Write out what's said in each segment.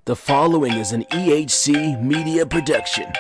The following is an EHC media production.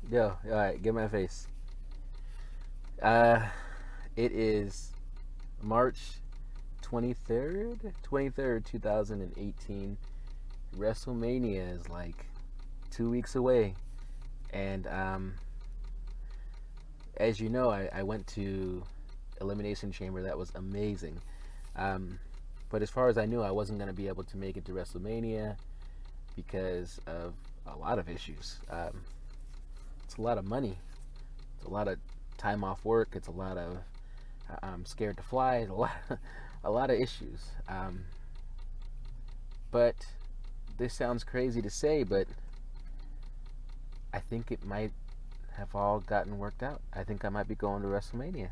Yo, alright, get my face. It is March 23rd, 2018. WrestleMania is like 2 weeks away. And, as you know, I went to Elimination Chamber. That was amazing. But as far as I knew, I wasn't going to be able to make it to WrestleMania because of a lot of issues. It's a lot of money. It's a lot of time off work. It's a lot of I'm scared to fly. It's a lot of issues. But this sounds crazy to say, but I think it might have all gotten worked out. I think I might be going to WrestleMania.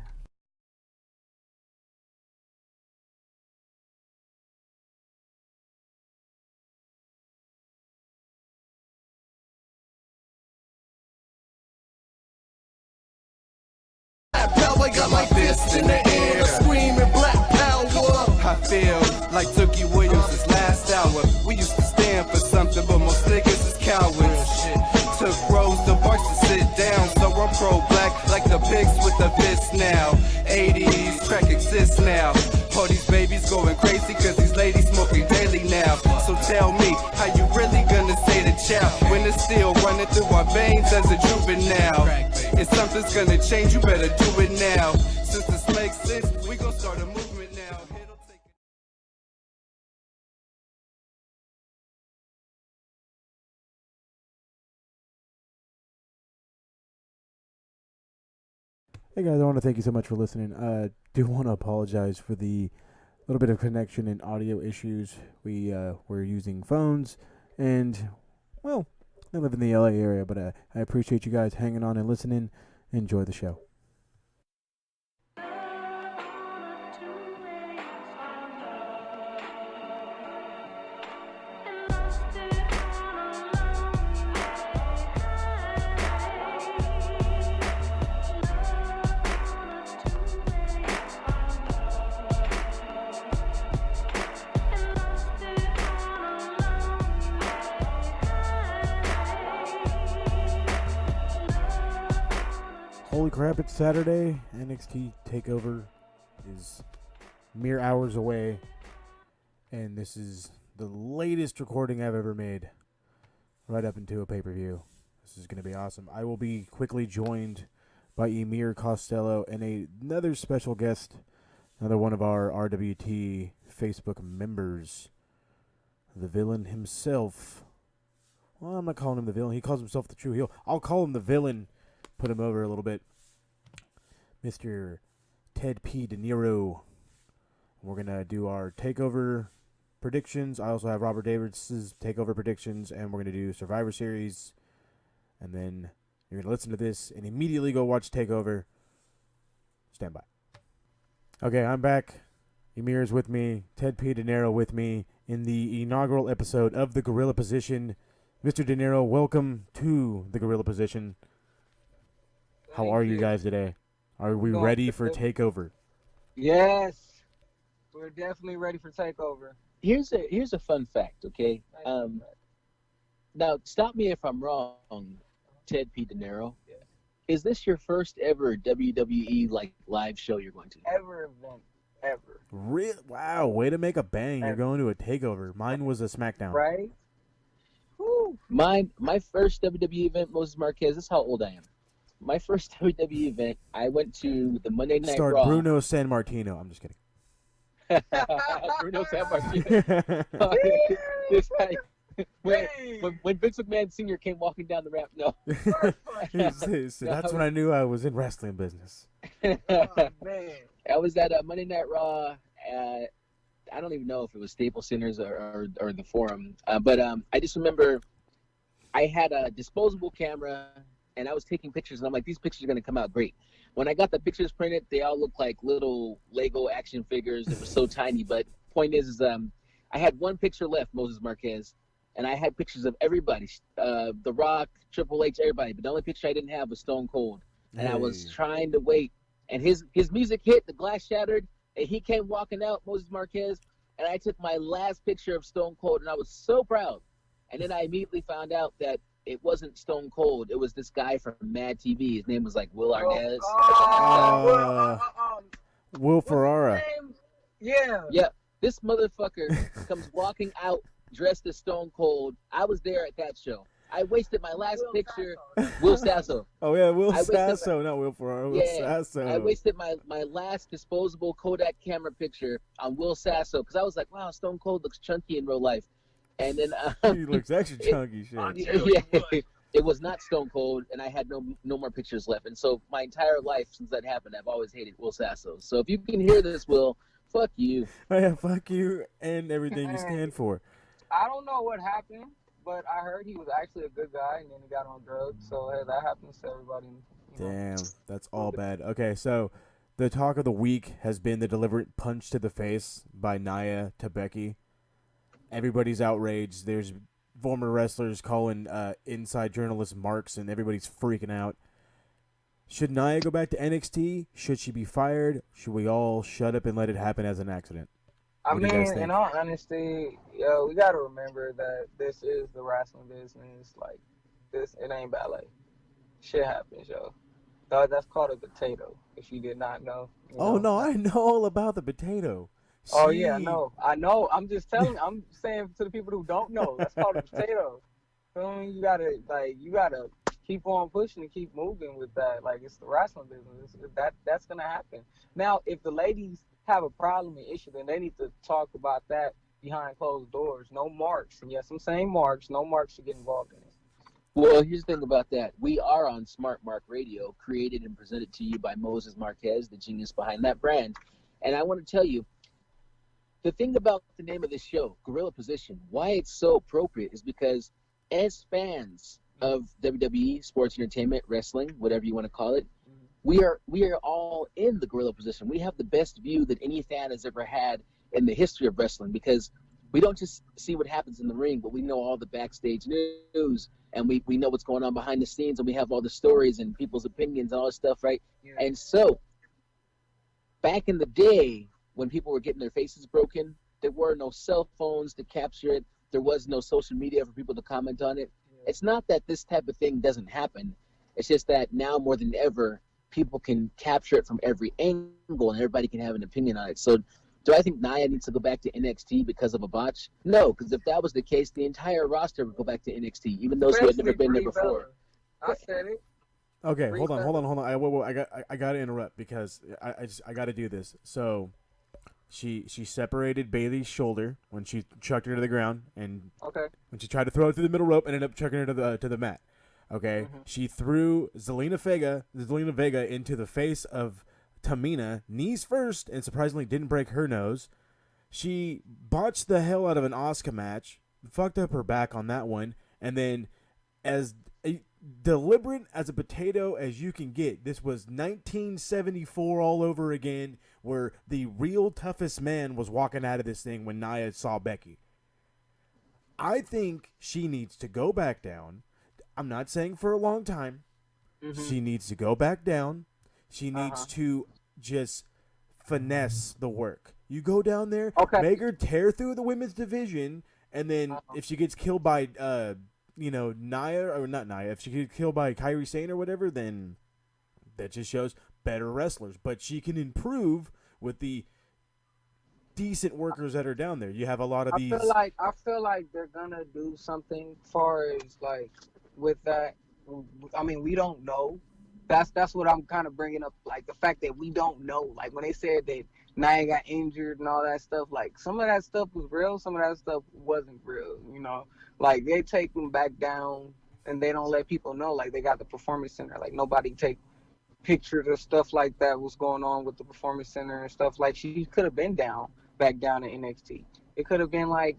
Power, got my fist in the air, screaming black power. I feel like Tookie Williams' last hour. We used to stand for something, but most niggas is cowards. Took rows to bars to sit down, so I'm pro-black like the pigs with the fist now. 80s, crack exists now. All these babies going crazy cause these ladies smoking daily now. So tell me, how you really gonna say the chow when it's still running through our veins as a juvenile? If something's gonna change, you better do it now. Since this makes sense, we gon' start a movement now. It'll take Hey guys, I want to thank you so much for listening. I do want to apologize for the little bit of connection and audio issues. We're using phones, and well, I live in the LA area, but I appreciate you guys hanging on and listening. Enjoy the show. Holy crap, it's Saturday. NXT TakeOver is mere hours away, and this is the latest recording I've ever made, right up into a pay-per-view. This is going to be awesome. I will be quickly joined by Emir, Costello, and another special guest, another one of our RWT Facebook members, the villain himself. Well, I'm not calling him the villain. He calls himself the true heel. I'll call him the villain. Put him over a little bit. Mr. Tedd P Dinero. We're going to do our TakeOver predictions. I also have Robert Davis' TakeOver predictions, and we're going to do Survivor Series. And then you're going to listen to this and immediately go watch TakeOver. Stand by. Okay, I'm back. Emir is with me. Tedd P Dinero with me in the inaugural episode of The Gorilla Position. Mr. Dinero, welcome to The Gorilla Position. How are you guys today? Are we ready for TakeOver? Yes, we're definitely ready for TakeOver. Here's a fun fact, okay? Now, stop me if I'm wrong, Tedd P Dinero. Yeah. Is this your first ever WWE live show you're going to? Ever event, ever. Wow, way to make a bang. You're Ever. going to a TakeOver. Mine was a SmackDown. Right? Woo. My first WWE event, Moses Marquez, this is how old I am. My first WWE event, I went to the Monday Night Start Raw. Bruno San Martino. I'm just kidding. Bruno Sammartino. This guy, when Vince McMahon Sr. came walking down the ramp, no. That's when I knew I was in wrestling business. Oh, man. I was at Monday Night Raw I don't even know if it was Staples Centers or the Forum, but I just remember I had a disposable camera and I was taking pictures, and I'm like, these pictures are gonna come out great. When I got the pictures printed, they all looked like little Lego action figures. It was so tiny. But point is I had one picture left, Moses Marquez, and I had pictures of everybody, The Rock, Triple H, everybody. But the only picture I didn't have was Stone Cold, and I was trying to wait. And his music hit, the glass shattered, and he came walking out, Moses Marquez, and I took my last picture of Stone Cold, and I was so proud. And then I immediately found out that it wasn't Stone Cold. It was this guy from Mad TV. His name was like Will Arnaz. Will Ferrara. Yeah. Yeah. This motherfucker comes walking out dressed as Stone Cold. I was there at that show. I wasted my last picture. Will Sasso. Oh, yeah, Will Sasso, not Will Ferrara. Will Sasso. I wasted my last disposable Kodak camera picture on Will Sasso because I was like, wow, Stone Cold looks chunky in real life. And then he looks extra chunky, it was not Stone Cold, and I had no more pictures left. And so my entire life since that happened, I've always hated Will Sasso. So if you can hear this, Will, fuck you. Oh, yeah, fuck you and everything you stand for. I don't know what happened, but I heard he was actually a good guy, and then he got on drugs. So hey, that happens to everybody. Damn, that's all bad. Okay, so the talk of the week has been the deliberate punch to the face by Nia to Becky. Everybody's outraged. There's former wrestlers calling inside journalists marks, and everybody's freaking out. Should Nia go back to NXT? Should she be fired? Should we all shut up and let it happen as an accident? I mean, in all honesty, we got to remember that this is the wrestling business. Like, it ain't ballet. Shit happens, yo. That's called a potato, if you did not know. Oh, no, I know all about the potato. Oh, yeah, I know. I'm just I'm saying to the people who don't know, that's called a potato. Feel me? You gotta keep on pushing and keep moving with that. Like, it's the wrestling business. That's gonna happen. Now, if the ladies have a problem and issue, then they need to talk about that behind closed doors. No marks. And yes, I'm saying marks. No marks should get involved in it. Well, here's the thing about that. We are on Smart Mark Radio, created and presented to you by Moses Marquez, the genius behind that brand. And I want to tell you, the thing about the name of this show, Gorilla Position, why it's so appropriate is because as fans of WWE, sports entertainment, wrestling, whatever you want to call it, we are all in the gorilla position. We have the best view that any fan has ever had in the history of wrestling because we don't just see what happens in the ring, but we know all the backstage news and we know what's going on behind the scenes, and we have all the stories and people's opinions and all this stuff, right? Yeah. And so back in the day when people were getting their faces broken, there were no cell phones to capture it. There was no social media for people to comment on it. Yeah. It's not that this type of thing doesn't happen. It's just that now more than ever, people can capture it from every angle and everybody can have an opinion on it. So do I think Nia needs to go back to NXT because of a botch? No, because if that was the case, the entire roster would go back to NXT, even those who had never been there before. I said it. Okay, hold on. I got to interrupt because I got to do this. So she separated Bayley's shoulder when she chucked her to the ground, and when she tried to throw it through the middle rope, and ended up chucking her to the mat. Okay, she threw Zelina Vega into the face of Tamina, knees first, and surprisingly didn't break her nose. She botched the hell out of an Asuka match, fucked up her back on that one, and then as deliberate as a potato as you can get, this was 1974 all over again, where the real toughest man was walking out of this thing when Nia saw Becky. I think she needs to go back down. I'm not saying for a long time. She needs to go back down. She needs to just finesse the work. You go down there, make her tear through the women's division, and then if she gets killed by, Nia, or not Nia, if she gets killed by Kairi Sane or whatever, then that just shows better wrestlers. But she can improve with the decent workers that are down there. You have a lot of these. I feel like they're gonna do something far as like with that. I mean, we don't know. That's what I'm kind of bringing up, like the fact that we don't know. Like when they said that Nia got injured and all that stuff, like some of that stuff was real, some of that stuff wasn't real, Like they take them back down and they don't let people know, like they got the performance center. Like nobody take picture the stuff like that was going on with the Performance Center and stuff. Like, she could have been back down in NXT. It could have been like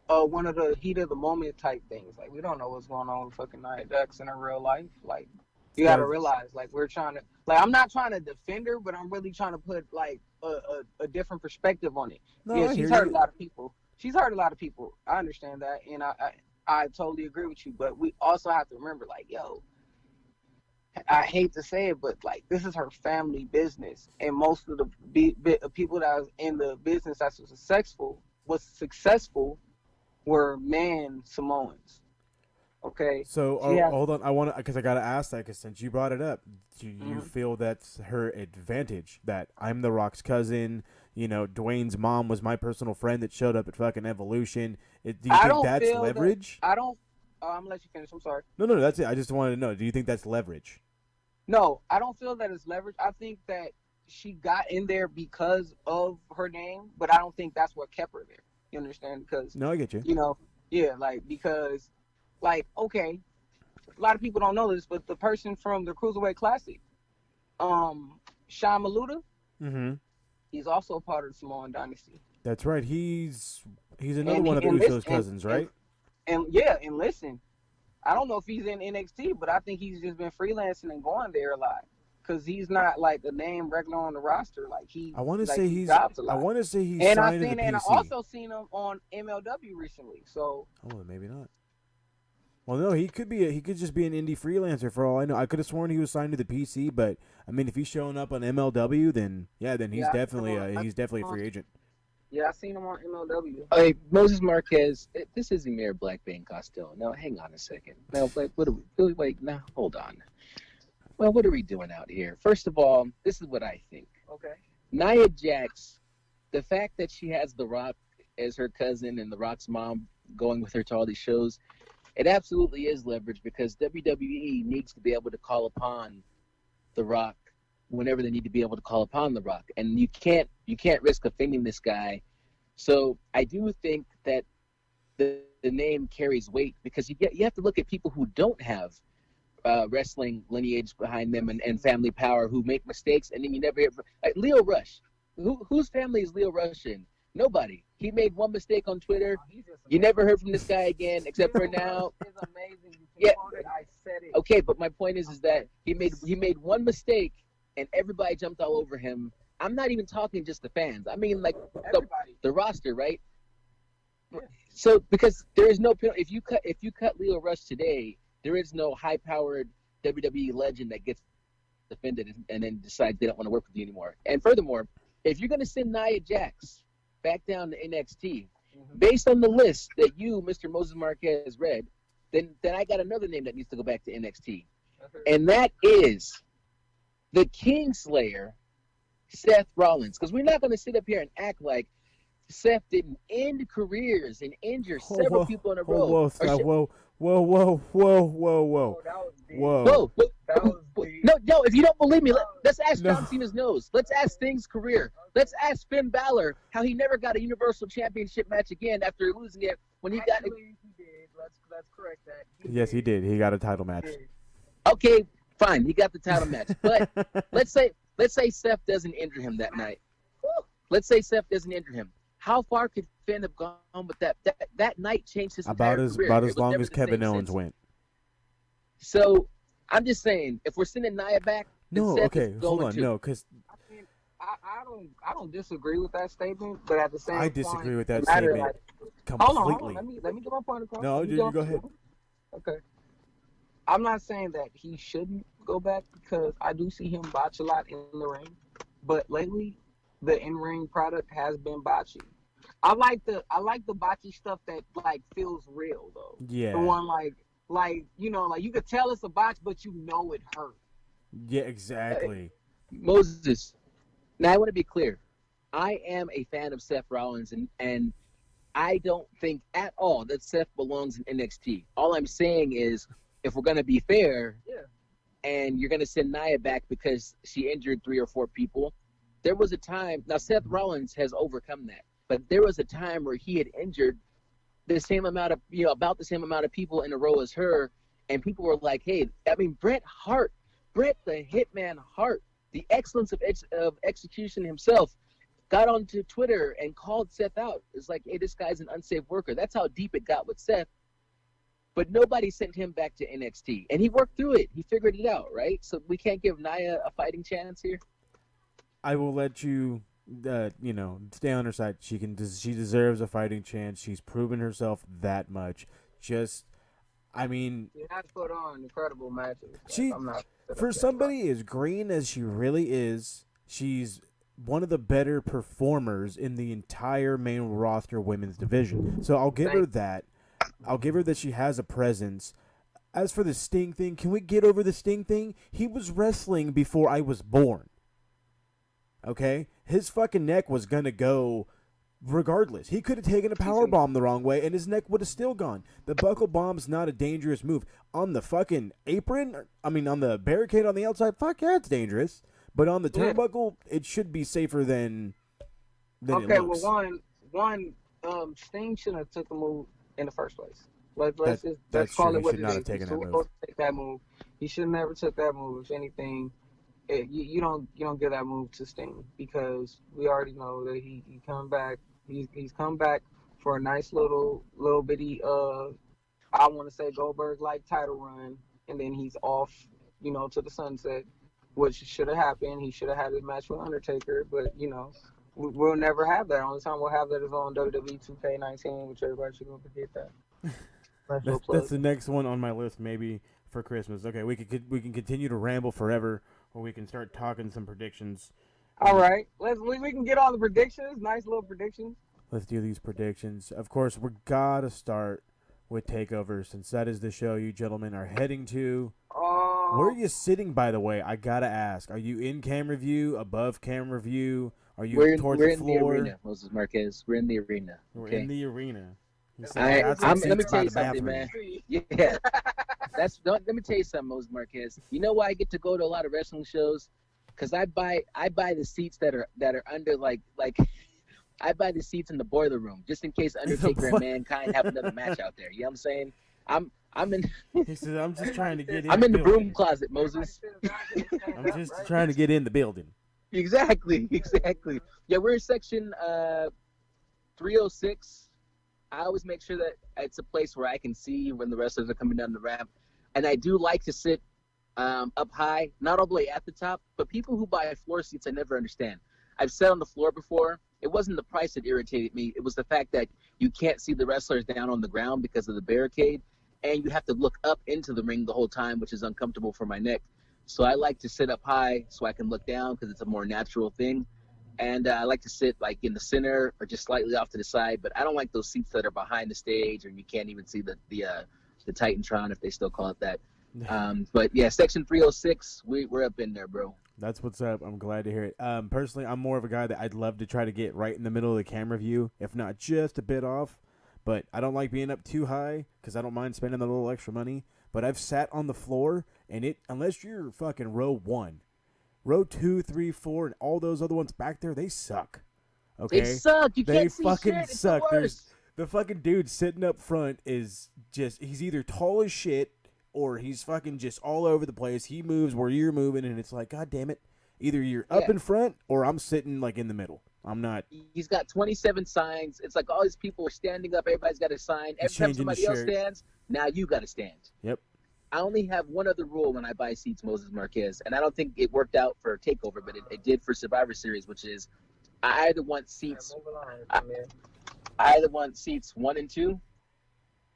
one of the heat of the moment type things. Like, we don't know what's going on with fucking Nia Jax in her real life. Like, you gotta realize, like, we're trying to, like, I'm not trying to defend her, but I'm really trying to put like a different perspective on it. No, Yeah, I she's hear hurt you. a lot of people. She's hurt a lot of people. I understand that, and I totally agree with you. But we also have to remember, like, yo, I hate to say it, but like, this is her family business, and most of the people that was in the business that was successful were man Samoans. Okay. So hold on, I want to, because I gotta ask that, because since you brought it up, do you feel that's her advantage? That I'm The Rock's cousin, you know, Dwayne's mom was my personal friend that showed up at fucking Evolution. Do you think that's leverage? I'm gonna let you finish. I'm sorry. No, that's it. I just wanted to know. Do you think that's leverage? No, I don't feel that it's leverage. I think that she got in there because of her name, but I don't think that's what kept her there. You understand? Because no, I get you. You know, yeah, like, because, like, okay, a lot of people don't know this, but the person from the Cruiserweight Classic, Sean Maluta, he's also a part of the Samoan Dynasty. That's right. He's another one of the Usos' cousins, right? And listen, I don't know if he's in NXT, but I think he's just been freelancing and going there a lot, because he's not like a name regular on the roster. Like, I want to say he's. I want to say he's and signed to the PC. And I also seen him on MLW recently. So. Oh, maybe not. Well, no, he could just be an indie freelancer for all I know. I could have sworn he was signed to the PC, but I mean, if he's showing up on MLW, then he's definitely a free agent. Yeah, I seen him on MLW. Hey, Moses Marquez, this is Emir Blackbane Costello. Now, hang on a second. Now, wait, now, hold on. Well, what are we doing out here? First of all, this is what I think. Okay. Nia Jax, the fact that she has The Rock as her cousin and The Rock's mom going with her to all these shows, it absolutely is leverage, because WWE needs to be able to call upon The Rock whenever they need to be able to call upon The Rock, and you can't risk offending this guy. So I do think that the name carries weight, because you have to look at people who don't have wrestling lineage behind them and family power, who make mistakes, and then you never hear like Leo Rush. Whose family is Leo Rush in? Nobody. He made one mistake on Twitter. You never heard from this guy again, except for now. It's amazing. Yeah. I said it. Okay, but my point is that he made one mistake, and everybody jumped all over him. I'm not even talking just the fans. I mean, like, the roster, right? Yeah. So, because there is no penalty. If you cut Leo Rush today, there is no high-powered WWE legend that gets offended and then decides they don't want to work with you anymore. And furthermore, if you're going to send Nia Jax back down to NXT, based on the list that you, Mr. Moses Marquez, read, then I got another name that needs to go back to NXT. And that is the Kingslayer, Seth Rollins. Because we're not going to sit up here and act like Seth didn't end careers and injure several people in a row. Whoa. No, if you don't believe me, let's ask John Cena's nose. Let's ask Sting's career. Let's ask Finn Balor how he never got a Universal Championship match again after losing it when he got it. He did. Let's correct that. Yes, he did. He got a title match. Okay, fine. He got the title match. But let's say Seth doesn't injure him that night. Let's say Seth doesn't injure him. How far could Finn have gone with that? That night changed his entire career. About as long as Kevin Owens went. So I'm just saying, if we're sending Nia back, no, okay, hold on, no, because I don't disagree with that statement, but at the same time, I disagree with that statement completely. Hold on. Let me get my point across. No, you go ahead. Okay. I'm not saying that he shouldn't go back, because I do see him botch a lot in the ring, but lately the in-ring product has been botchy. I like the botchy stuff that like feels real though. Yeah. The one like you know, like you could tell it's a botch, but you know it hurt. Yeah, exactly. Moses. Now I want to be clear. I am a fan of Seth Rollins, and I don't think at all that Seth belongs in NXT. All I'm saying is, if we're gonna be fair, and you're gonna send Nia back because she injured 3 or 4 people, there was a time. Now Seth Rollins has overcome that, but there was a time where he had injured the same amount of, about the same amount of people in a row as her, and people were like, "Hey, I mean, Bret Hart Bret the Hitman Hart, the excellence of execution himself, got onto Twitter and called Seth out. It's like, hey, this guy's an unsafe worker. That's how deep it got with Seth. But nobody sent him back to NXT, and he worked through it. He figured it out, right? So we can't give Nia a fighting chance here. I will let you, stay on her side. She deserves a fighting chance. She's proven herself that much. She has put on incredible matches. For somebody as green as she really is, she's one of the better performers in the entire main roster women's division. So I'll give her that. I'll give her that she has a presence. As for the Sting thing, can we get over the Sting thing? He was wrestling before I was born. Okay? His fucking neck was going to go regardless. He could have taken a power bomb the wrong way and his neck would have still gone. The buckle bomb's not a dangerous move. On the fucking apron, on the barricade on the outside, fuck yeah, it's dangerous. But on the turnbuckle, it should be safer than it looks. Okay, well, one, Sting shouldn't have took the move in the first place. Let's call it what it is. He should not take that move. He should never took that move. If anything, you don't give that move to Sting because we already know that he come back. He's come back for a nice little bitty I want to say Goldberg like title run, and then he's off, to the sunset, which should have happened. He should have had his match with Undertaker, but we'll never have that. Only time we'll have that is on WWE 2K19, which everybody should go forget that. That's the next one on my list, maybe for Christmas. Okay, we can continue to ramble forever, or we can start talking some predictions. All right, we can get all the predictions. Nice little predictions. Let's do these predictions. Of course, we gotta start with Takeover, since that is the show you gentlemen are heading to. Where are you sitting, by the way? I gotta ask. Are you in camera view, above camera view? Are you towards the floor? We're in the arena, Moses Marquez. We're in the arena. We're in the arena. Let me tell you something, man. Yeah, let me tell you something, Moses Marquez. You know why I get to go to a lot of wrestling shows? Because I buy the seats that are under like I buy the seats in the boiler room just in case Undertaker and Mankind have another match out there. You know what I'm saying? I'm in. He said, "I'm just trying to get in." I'm in the broom closet, Moses. I'm just trying to get in the building. Exactly. Yeah, we're in section 306. I always make sure that it's a place where I can see when the wrestlers are coming down the ramp, and I do like to sit up high, not all the way at the top. But people who buy floor seats, I never understand. I've sat on the floor before. It wasn't the price that irritated me. It was the fact that you can't see the wrestlers down on the ground because of the barricade, and you have to look up into the ring the whole time, which is uncomfortable for my neck. So I like to sit up high so I can look down because it's a more natural thing. And I like to sit like in the center or just slightly off to the side, but I don't like those seats that are behind the stage and you can't even see the Titantron, if they still call it that. But yeah, section 306, we're up in there, bro. That's what's up. I'm glad to hear it. Personally, I'm more of a guy that I'd love to try to get right in the middle of the camera view, if not just a bit off. But I don't like being up too high because I don't mind spending a little extra money. But I've sat on the floor, and unless you're fucking row 1, row 2, 3, 4, and all those other ones back there, they suck. Okay, they suck. You can't see shit. It's suck. The worst. The fucking dude sitting up front is he's either tall as shit or he's fucking just all over the place. He moves where you're moving, and it's like, God damn it. Either you're up in front or I'm sitting like in the middle. I'm not. He's got 27 signs. It's like all these people are standing up. Everybody's got a sign. Every time somebody else stands, now you got to stand. Yep. I only have one other rule when I buy seats, Moses Marquez, and I don't think it worked out for TakeOver, but it did for Survivor Series, which is I either want seats 1 and 2,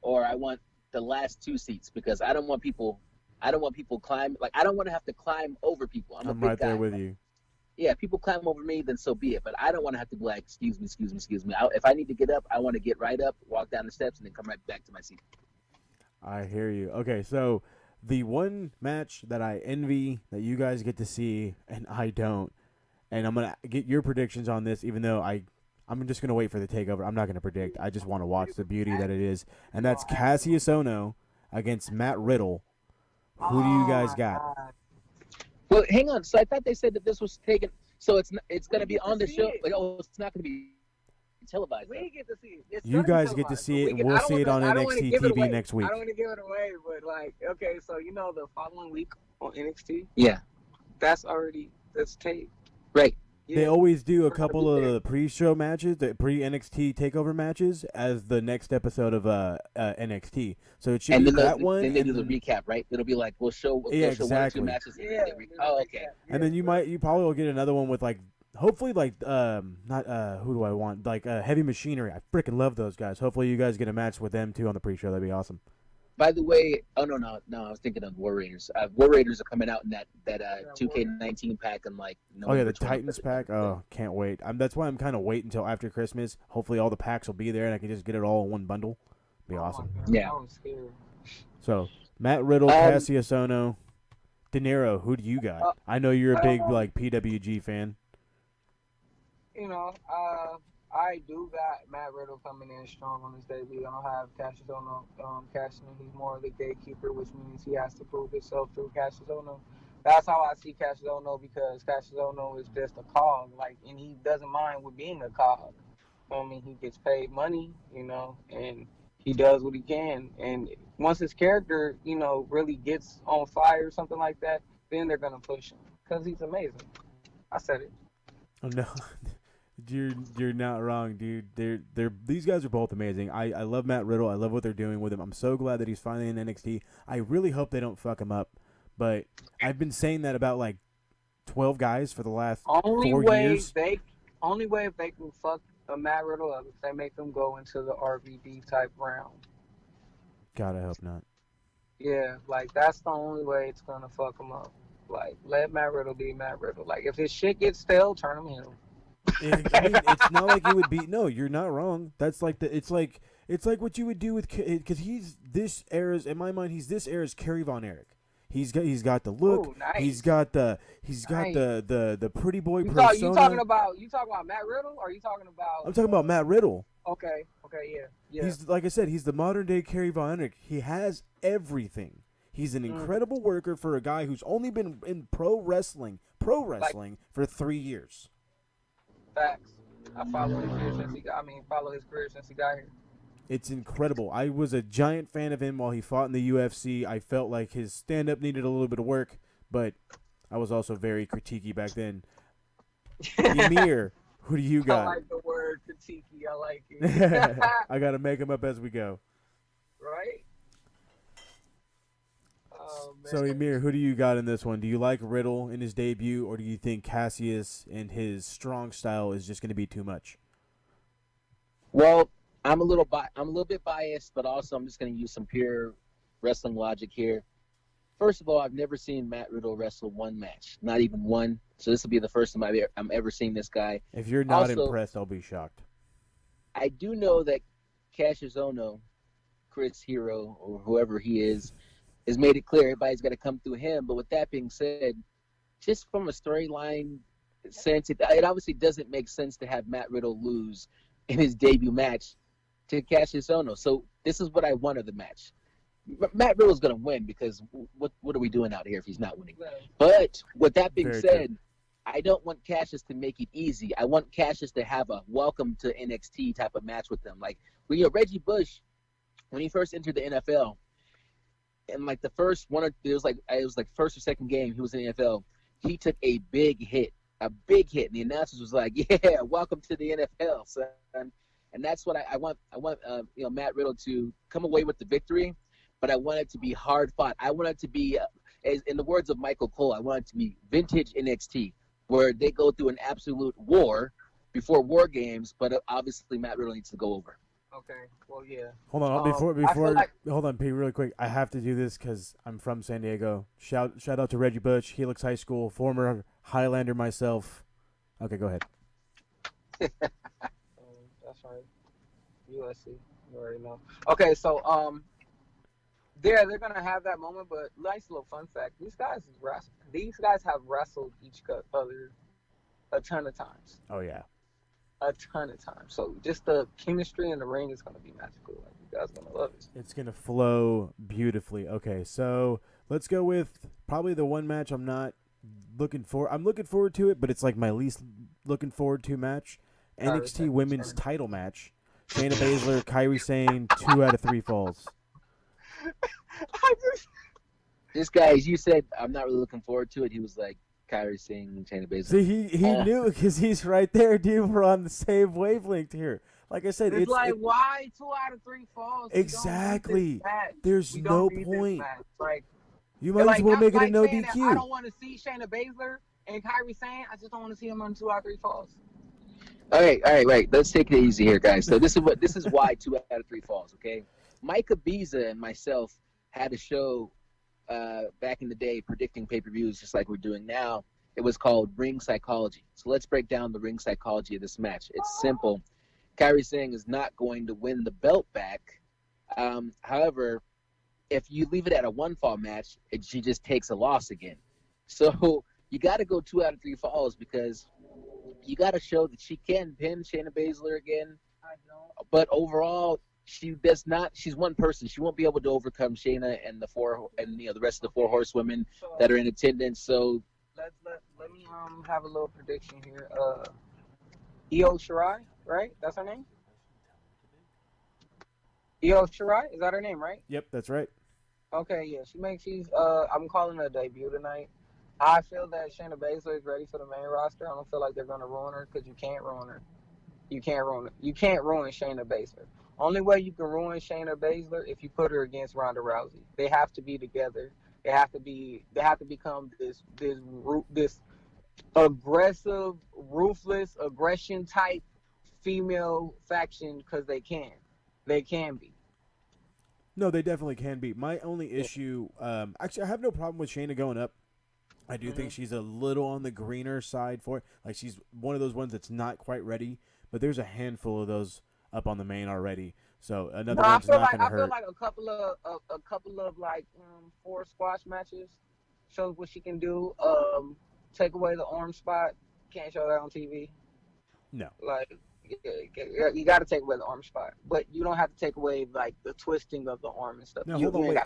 or I want the last 2 seats because I don't want people climb. Like I don't want to have to climb over people. I'm a big right guy. There with you. Yeah, people climb over me, then so be it. But I don't want to have to be like, excuse me. If I need to get up, I want to get right up, walk down the steps, and then come right back to my seat. I hear you. Okay, so the one match that I envy that you guys get to see and I don't, and I'm going to get your predictions on this, even though I'm just going to wait for the TakeOver. I'm not going to predict. I just want to watch the beauty that it is. And that's Cassius Ohno against Matt Riddle. Who do you guys got? Well, hang on. So I thought they said that this was taken. So it's going to be on the show. Like, it's not going to be televised. We get to see it. You guys get to see it, and we'll see it on NXT TV next week. I don't want to give it away, but okay, so the following week on NXT. Yeah, That's taped. right. They Yeah. always do a We're gonna couple be of there. the pre-show matches, the pre-NXT takeover matches, as the next episode of NXT. So it should And be then that one. then they and do the then, recap, right? It'll be like we'll show Yeah, one or two exactly. matches. Yeah. Oh, okay. and then you probably will get another one with like, hopefully like not who do I want, like Heavy Machinery. I freaking love those guys. Hopefully you guys get a match with them too on the pre-show. That'd be awesome. By the way, oh no, I was thinking of War Raiders. War Raiders are coming out in that 2K19 pack and like. Oh yeah, the November 20th. Titans pack. Oh, can't wait. That's why I'm kind of waiting until after Christmas. Hopefully all the packs will be there and I can just get it all in one bundle. Be awesome. Yeah. I was scared. So Matt Riddle, Cassius Ohno, Dinero. Who do you got? I know you're a big like PWG fan. You know, I do got Matt Riddle coming in strong on his debut. I don't have Cassius Ohno cashing in. He's more of the gatekeeper, which means he has to prove himself through Cassius Ohno. That's how I see Cassius Ohno, because Cassius Ohno is just a cog, and he doesn't mind with being a cog. I mean, he gets paid money, and he does what he can. And once his character, really gets on fire or something like that, then they're gonna push him because he's amazing. I said it. Oh no. You're not wrong, dude. These guys are both amazing. I love Matt Riddle. I love what they're doing with him. I'm so glad that he's finally in NXT. I really hope they don't fuck him up. But I've been saying that about like 12 guys for the last 4 years. Only way if they can fuck Matt Riddle up, if they make him go into the RVD type round. God, I hope not. Yeah, that's the only way it's gonna fuck him up. Let Matt Riddle be Matt Riddle. If his shit gets stale, turn him heel. I mean, it's not like you would be. No, you're not wrong. That's like it's like what you would do with, because he's this era's, in my mind, he's this era's Kerry Von Erich. He's got the look. Ooh, nice. He's got the pretty boy persona. You talking about Matt Riddle, or are you talking about? I'm talking about Matt Riddle. Okay, yeah. He's, like I said, he's the modern day Kerry Von Erich. He has everything. He's an incredible worker for a guy who's only been in pro wrestling for 3 years. Facts. I follow his career since he got here. It's incredible. I was a giant fan of him while he fought in the UFC. I felt like his stand-up needed a little bit of work, but I was also very critiquey back then. Emir, who do you got? I like the word critiquey. I like it. I got to make him up as we go. Right? Oh, man. So, Emir, who do you got in this one? Do you like Riddle in his debut, or do you think Cassius and his strong style is just going to be too much? Well, I'm a little bit biased, but also I'm just going to use some pure wrestling logic here. First of all, I've never seen Matt Riddle wrestle one match, not even one. So this will be the first time I'm ever seeing this guy. If you're not also impressed, I'll be shocked. I do know that Cassius Ohno, Chris Hero, or whoever he is, has made it clear everybody's got to come through him. But with that being said, just from a storyline sense, it obviously doesn't make sense to have Matt Riddle lose in his debut match to Cassius Ohno. So this is what I want of the match. Matt Riddle's going to win, because what are we doing out here if he's not winning? But with that being said, I don't want Cassius to make it easy. I want Cassius to have a welcome to NXT type of match with them. Like, Reggie Bush, when he first entered the NFL, and like the first one, it was like first or second game he was in the NFL, he took a big hit, and the announcers was like, "Yeah, welcome to the NFL, son." And that's what I want. I want Matt Riddle to come away with the victory, but I want it to be hard fought. I want it to be, in the words of Michael Cole, I want it to be vintage NXT, where they go through an absolute war before War Games, but obviously Matt Riddle needs to go over. Okay, well, yeah. Hold on, hold on, Pete, really quick. I have to do this because I'm from San Diego. Shout out to Reggie Bush, Helix High School, former Highlander myself. Okay, go ahead. That's right. USC, you already know. Okay, so they're gonna have that moment, but nice little fun fact: these guys have wrestled each other a ton of times. Oh yeah. A ton of times. So just the chemistry in the ring is going to be magical. You guys are going to love it. It's going to flow beautifully. Okay, so let's go with probably the one match I'm looking forward to it, but it's like my least looking forward to match. NXT Women's title match. Shayna Baszler, Kairi Sane, 2 out of 3 falls. This guy, as you said, I'm not really looking forward to it. He was like, Kyrie Singh, Shayna Baszler. See, he knew because he's right there, dude. We're on the same wavelength here. Like I said, It's like, why 2 out of 3 falls? Exactly. There's no point. Like, You might as well make it a no saying that DQ. I don't want to see Shayna Baszler and Kyrie Sane. I just don't want to see them on 2 out of 3 falls. All right. Let's take it easy here, guys. So this is why 2 out of 3 falls. Okay, Micah Biza and myself had a show back in the day predicting pay-per-views, just like we're doing now. It was called Ring Psychology. So let's break down the ring psychology of this match. It's simple. Kyrie Singh is not going to win the belt back. However, if you leave it at a 1-fall match, she just takes a loss again. So you got to go 2 out of 3 falls because you got to show that she can pin Shayna Baszler again. I don't. But overall, she does not. She's one person. She won't be able to overcome Shayna and the rest of the 4 horsewomen that are in attendance. So let me have a little prediction here. Io Shirai, right? That's her name? Io Shirai? Is that her name, right? Yep, that's right. Okay, yeah. I'm calling her debut tonight. I feel that Shayna Baszler is ready for the main roster. I don't feel like they're going to ruin her because you can't ruin her. You can't ruin her. You can't ruin Shayna Baszler. Only way you can ruin Shayna Baszler if you put her against Ronda Rousey. They have to be together. They have to become this aggressive, ruthless, aggression type female faction because they can. They can be. No, they definitely can be. My only issue, actually, I have no problem with Shayna going up. I do think she's a little on the greener side for it. Like, she's one of those ones that's not quite ready, but there's a handful of those up on the main already. So another one's not going to hurt. I feel like a couple of like 4 squash matches shows what she can do. Take away the arm spot. Can't show that on TV. No. Like, you got to take away the arm spot, but you don't have to take away like the twisting of the arm and stuff. Now, hold on, wait.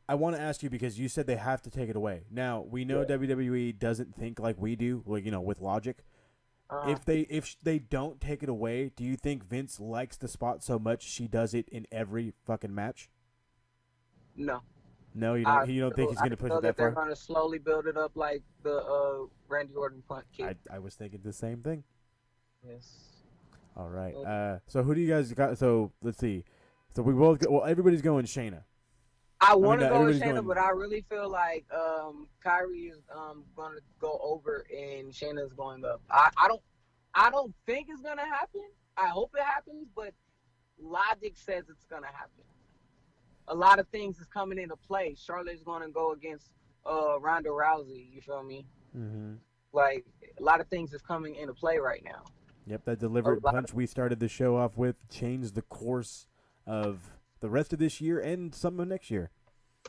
I want to ask you because you said they have to take it away. Now we know WWE doesn't think like we do, like, you know, with logic. If they don't take it away, do you think Vince likes the spot so much she does it in every fucking match? No. No, you don't think he's going to push it that far? They're going to slowly build it up like the Randy Orton punt kick. I was thinking the same thing. Yes. All right. So who do you guys got? So let's see. So we both everybody's going Shayna. I want to go with Shayna, but I really feel like Kyrie is going to go over and Shayna's going up. I don't think it's going to happen. I hope it happens, but logic says it's going to happen. A lot of things is coming into play. Charlotte's going to go against Ronda Rousey. You feel me? Mm-hmm. Like, a lot of things is coming into play right now. Yep, that deliberate punch we started the show off with changed the course of the rest of this year and some of next year.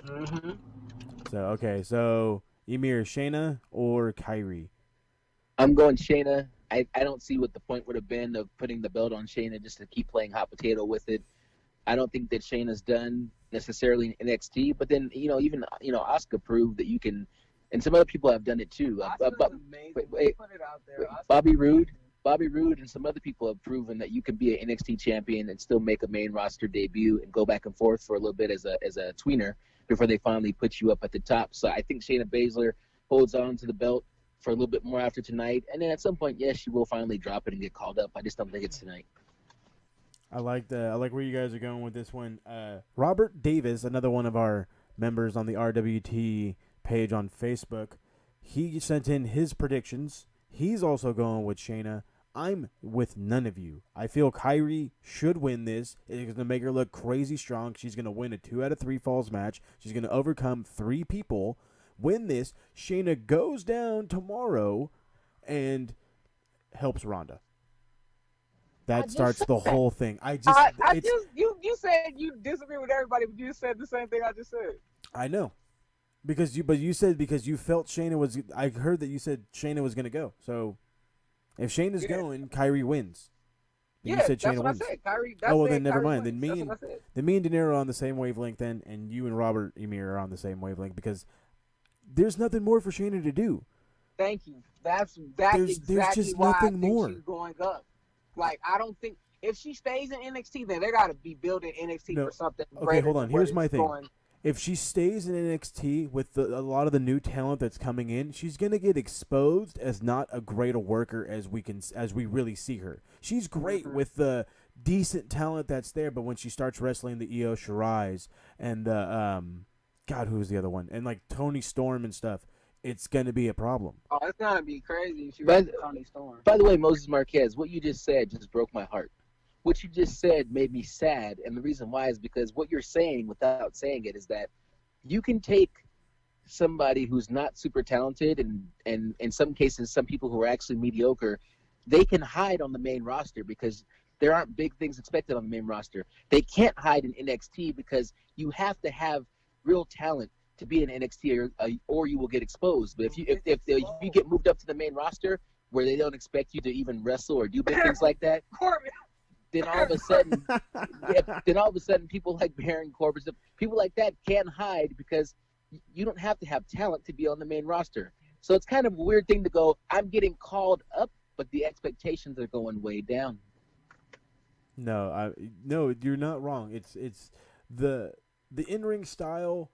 Mm-hmm. So Emir, Shayna or Kyrie? I'm going Shayna. I don't see what the point would have been of putting the belt on Shayna just to keep playing hot potato with it. I don't think that Shayna's done necessarily in NXT, but then, even Asuka proved that you can, and some other people have done it too. Bobby Roode and some other people have proven that you can be an NXT champion and still make a main roster debut and go back and forth for a little bit as a tweener before they finally put you up at the top. So I think Shayna Baszler holds on to the belt for a little bit more after tonight, and then at some point, yes, she will finally drop it and get called up. I just don't think it's tonight. I like where you guys are going with this one. Robert Davis, another one of our members on the RWT page on Facebook, he sent in his predictions. He's also going with Shayna. I'm with none of you. I feel Kyrie should win this. It's going to make her look crazy strong. She's going to win a 2 out of 3 falls match. She's going to overcome 3 people, win this. Shayna goes down tomorrow and helps Ronda. That starts the whole thing. You said you disagree with everybody, but you said the same thing I just said. I know. Because you said you felt Shayna was. I heard that you said Shayna was going to go. So if Shayna's going, Kyrie wins. You said Shayna wins. I said. Kyrie. Then never mind. Wins. Then me and Dinero are on the same wavelength then, and you and Robert Emir are on the same wavelength because there's nothing more for Shayna to do. Thank you. That's there's exactly just why nothing I think more. She's going up. Like, I don't think if she stays in NXT, then they got to be building NXT for something. Okay, hold on. Here's my thing. if she stays in NXT with a lot of the new talent that's coming in, she's gonna get exposed as not a great a worker as we really see her. She's great with the decent talent that's there, but when she starts wrestling the Io Shirai's and the God, who was the other one? And like Tony Storm and stuff, it's gonna be a problem. Oh, it's gonna be crazy if you By get Tony Storm. By the way, Moses Marquez, what you just said just broke my heart. What you just said made me sad, and the reason why is because what you're saying without saying it is that you can take somebody who's not super talented and in some cases some people who are actually mediocre, they can hide on the main roster because there aren't big things expected on the main roster. They can't hide in NXT because you have to have real talent to be in NXT or you will get exposed. But if you get moved up to the main roster where they don't expect you to even wrestle or do big things like that, then all of a sudden people like Baron Corbin, people like that can't hide because you don't have to have talent to be on the main roster. So it's kind of a weird thing to go, I'm getting called up, but the expectations are going way down. No, you're not wrong. It's the in-ring style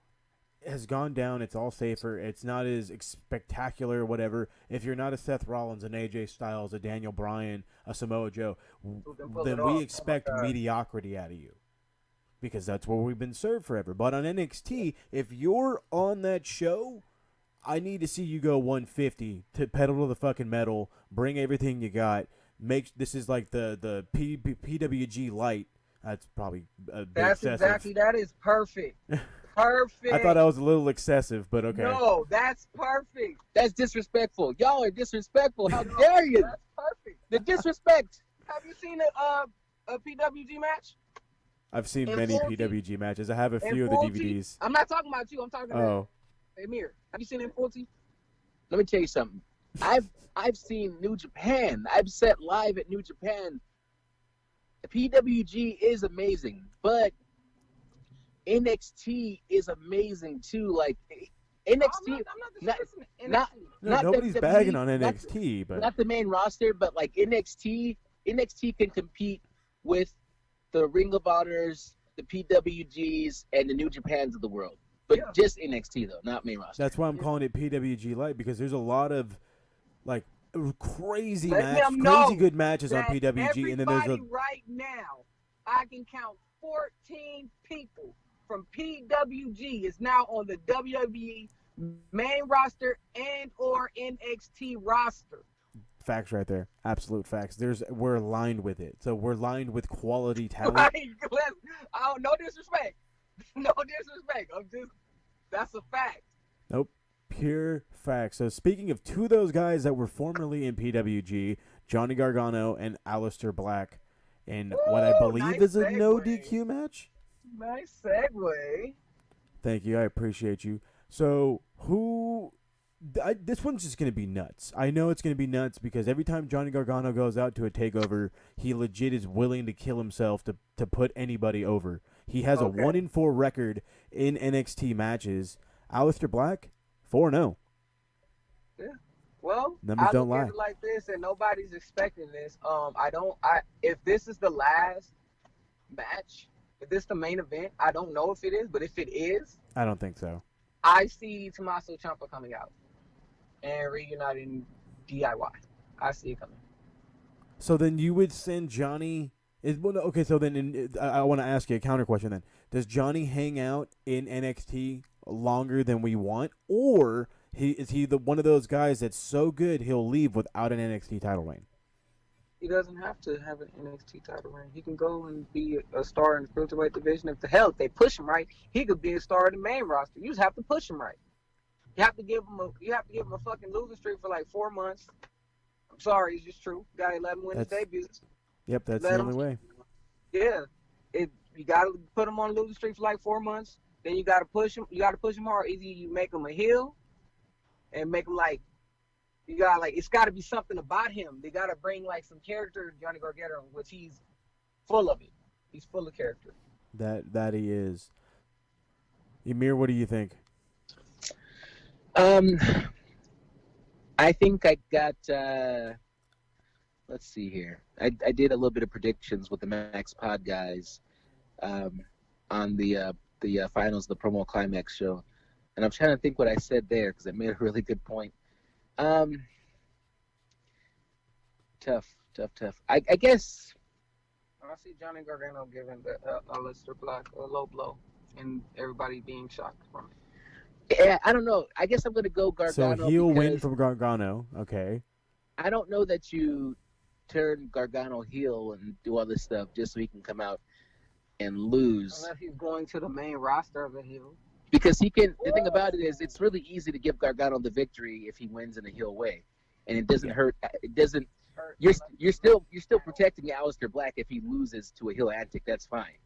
has gone down. It's all safer. It's not as spectacular or whatever. If you're not a Seth Rollins, an AJ Styles, a Daniel Bryan, a Samoa Joe, then we expect mediocrity out of you because that's what we've been served forever. But on NXT, if you're on that show, I need to see you go 150 to pedal to the fucking metal, bring everything you got. This is like the PWG light. That's probably a bit excessive. That is perfect. Perfect. I thought I was a little excessive, but okay. No, that's perfect. That's disrespectful. Y'all are disrespectful. How dare you? That's perfect. The disrespect. Have you seen a PWG match? I've seen many PWG matches. I have a few of the DVDs. I'm not talking about you. I'm talking about Emir. Have you seen him 40? Let me tell you something. I've seen New Japan. I've sat live at New Japan. The PWG is amazing, but NXT is amazing too. Like NXT, not nobody's WWE, bagging on NXT, but not the main roster. But like NXT can compete with the Ring of Honors, the PWGs, and the New Japans of the world. But just NXT though, not main roster. That's why I'm calling it PWG Light because there's a lot of like crazy good matches on PWG, and then there's right now I can count 14 people from PWG is now on the WWE main roster and or NXT roster. Facts right there. Absolute facts. We're aligned with it. So we're aligned with quality talent. No disrespect. No disrespect. That's a fact. Nope. Pure facts. So speaking of two of those guys that were formerly in PWG, Johnny Gargano and Aleister Black, in what I believe is a no DQ match. Nice segue. Thank you. I appreciate you. So this one's just going to be nuts. I know it's going to be nuts because every time Johnny Gargano goes out to a takeover, he legit is willing to kill himself to put anybody over. He has a 1-4 record in NXT matches. Aleister Black, 4-0. Yeah. Well, numbers don't lie. It like this, and nobody's expecting this. If this is the last match, if this is the main event, I don't know if it is, but if it is, I don't think so. I see Tommaso Ciampa coming out and reuniting DIY. I see it coming. So then you would send Johnny. Okay, so then I want to ask you a counter question. Then does Johnny hang out in NXT longer than we want, or is he one of those guys that's so good he'll leave without an NXT title reign? He doesn't have to have an NXT title reign. He can go and be a star in the cruiserweight division. If they push him right, he could be a star in the main roster. You just have to push him right. You have to give him a fucking losing streak for like 4 months. I'm sorry, it's just true. You gotta let him win his debuts. Yep, that's the only way. Yeah, you gotta put him on a losing streak for like 4 months. Then you gotta push him. You gotta push him hard. Either you make him a heel, and make him like. It's got to be something about him. They got to bring like some character to Johnny Gargano, which he's full of it. He's full of character. That he is. Emir, what do you think? I think I got. Let's see here. I did a little bit of predictions with the Max Pod guys on the the finals, the promo climax show, and I'm trying to think what I said there because it made a really good point. Tough. I guess. I see Johnny Gargano giving the Aleister Black a low blow, and everybody being shocked from it. Yeah, I don't know. I guess I'm gonna go Gargano. So he'll win because from Gargano. Okay. I don't know that you turn Gargano heel and do all this stuff just so he can come out and lose. Unless he's going to the main roster of the heel. Because he can. The thing about it is, it's really easy to give Gargano the victory if he wins in a heel way, and it doesn't hurt. It doesn't. You're still protecting Aleister Black if he loses to a heel antic. That's fine.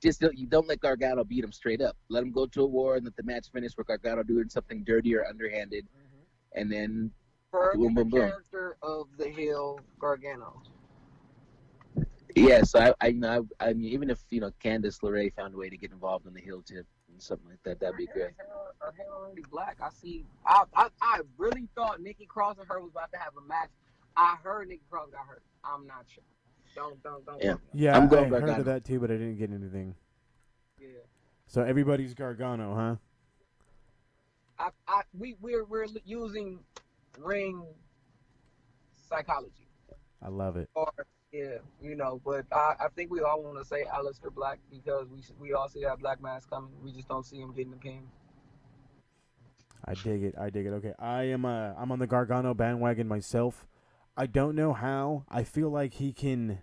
Just you don't let Gargano beat him straight up. Let him go to a war and let the match finish with Gargano doing something dirty or underhanded, and then boom, boom, boom. Character of the heel Gargano. Yeah, so I mean, even if Candice LeRae found a way to get involved in the heel tip and something like that, that'd be great. Her hair already black. I really thought Nikki Cross and her was about to have a match. I heard Nikki Cross got hurt. I'm not sure. Don't. Yeah, I'm going I heard Gargano. of that too, but I didn't get anything. Yeah. So everybody's Gargano, huh? We're using ring psychology. I love it. Or but I think we all want to say Aleister Black because we all see that black mask coming. We just don't see him getting the pin. I dig it. Okay, I'm on the Gargano bandwagon myself. I don't know how. I feel like he can,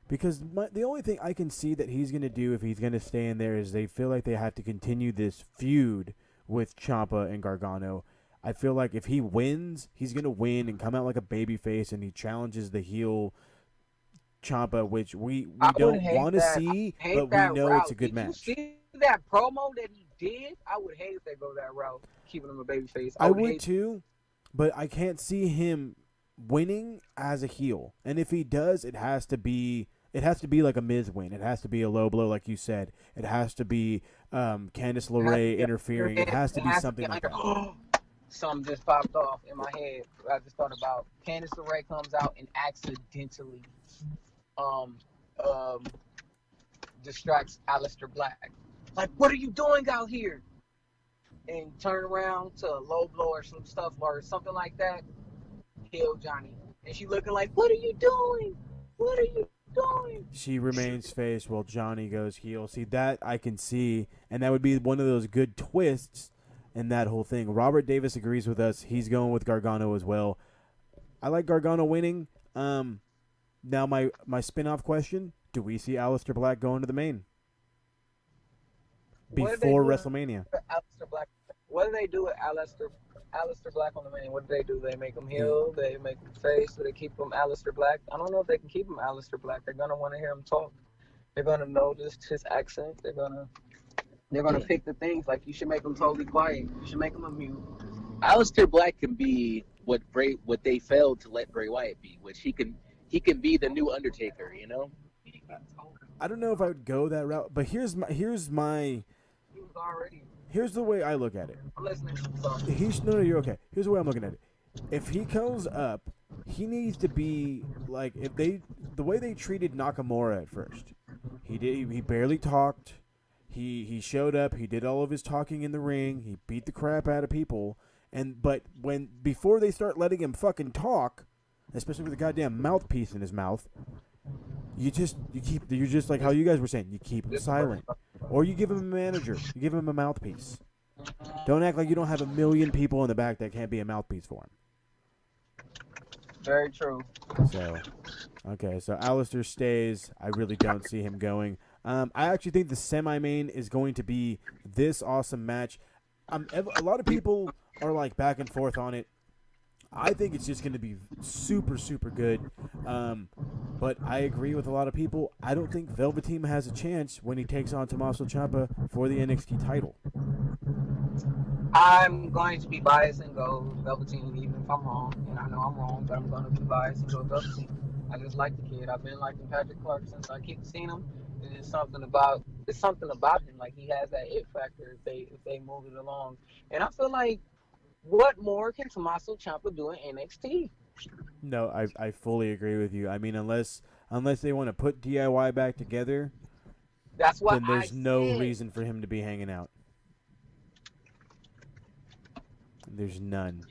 because the only thing I can see that he's going to do if he's going to stay in there is they feel like they have to continue this feud with Ciampa and Gargano. I feel like if he wins, he's going to win and come out like a babyface, and he challenges the heel Ciampa, which we don't want to see, but we know it's a good match. Did you see that promo that he did? I would hate if they go that route, keeping him a babyface. I would too, but I can't see him winning as a heel. And if he does, it has to be like a Miz win. It has to be a low blow, like you said. It has to be Candice LeRae interfering. It has to be something like that. Something just popped off in my head. I just thought about Candice LeRae comes out and accidentally distracts Aleister Black. Like, what are you doing out here? And turn around to a low blow or some stuff or something like that. Kill Johnny. And she looking like, what are you doing? What are you doing? She remains face while Johnny goes heel. See, that I can see, and that would be one of those good twists in that whole thing. Robert Davis agrees with us. He's going with Gargano as well. I like Gargano winning. Now my spin-off question, do we see Aleister Black going to the main before WrestleMania? Aleister Black. What do they do with Aleister Black on the main? What do they do? They make him heel? They make him face? Do they keep him Aleister Black? I don't know if they can keep him Aleister Black. They're gonna want to hear him talk. They're gonna notice his accent. They're gonna pick the things like you should make him totally quiet. You should make him a mute. Aleister Black can be what they failed to let Bray Wyatt be, which he can be the new Undertaker, I don't know if I would go that route, but here's the way I look at it. I'm listening. No, you're okay. Here's the way I'm looking at it. If he comes up, he needs to be like the way they treated Nakamura at first. He barely talked. He showed up. He did all of his talking in the ring. He beat the crap out of people. But before they start letting him fucking talk, especially with a goddamn mouthpiece in his mouth, you're just like how you guys were saying. You keep him silent, or you give him a manager. You give him a mouthpiece. Don't act like you don't have a million people in the back that can't be a mouthpiece for him. Very true. So Aleister stays. I really don't see him going. I actually think the semi-main is going to be this awesome match. A lot of people are like back and forth on it. I think it's just going to be super, super good. But I agree with a lot of people. I don't think Velveteen has a chance when he takes on Tommaso Ciampa for the NXT title. I'm going to be biased and go Velveteen, even if I'm wrong. And I know I'm wrong, but I'm going to be biased and go Velveteen. I just like the kid. I've been liking Patrick Clark since I keep seeing him. It's something about him. Like, he has that it factor if they move it along. And I feel like, what more can Tommaso Ciampa do in NXT? No, I fully agree with you. I mean, unless they want to put DIY back together, That's what then there's no said. reason for him to be hanging out. There's none.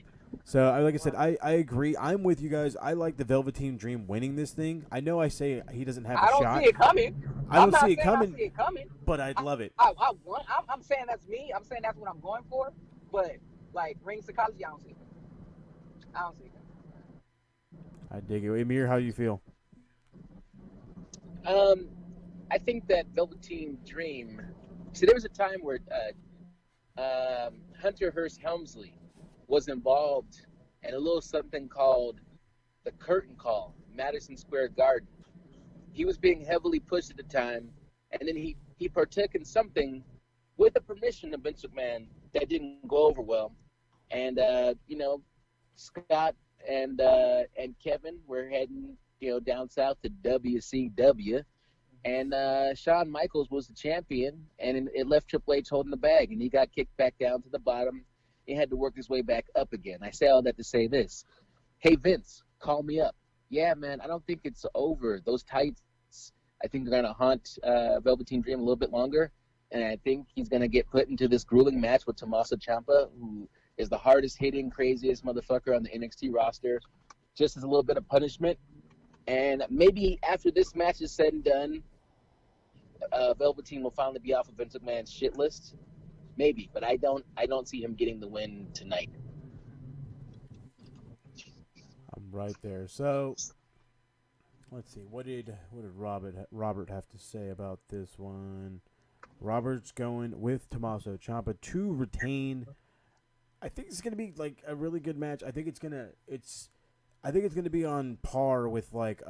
So, like I said, I agree. I'm with you guys. I like the Velveteen Dream winning this thing. I know I say he doesn't have a shot. I don't see it coming. I don't I'm see it not coming, saying I see it coming. but I'd love it. I'm saying that's me. I'm saying that's what I'm going for. But like ring psychology, I don't see it. I don't see it. I dig it. Emir, how you feel? I think that Velveteen Dream. See, there was a time where Hunter Hearst Helmsley was involved in a little something called the curtain call, Madison Square Garden. He was being heavily pushed at the time, and then he partook in something with the permission of Vince McMahon that didn't go over well. And Scott and Kevin were heading down south to WCW, and Shawn Michaels was the champion, and it left Triple H holding the bag, and he got kicked back down to the bottom. He had to work his way back up again. I say all that to say this. Hey, Vince, call me up. Yeah, man, I don't think it's over. Those tights, I think they're going to haunt Velveteen Dream a little bit longer, and I think he's going to get put into this grueling match with Tommaso Ciampa, who is the hardest-hitting, craziest motherfucker on the NXT roster, just as a little bit of punishment. And maybe after this match is said and done, Velveteen will finally be off of Vince McMahon's shit list. Maybe, but I don't see him getting the win tonight. I'm right there. So let's see. What did Robert have to say about this one? Robert's going with Tommaso Ciampa to retain. I think it's gonna be like a really good match. I think it's gonna be on par with like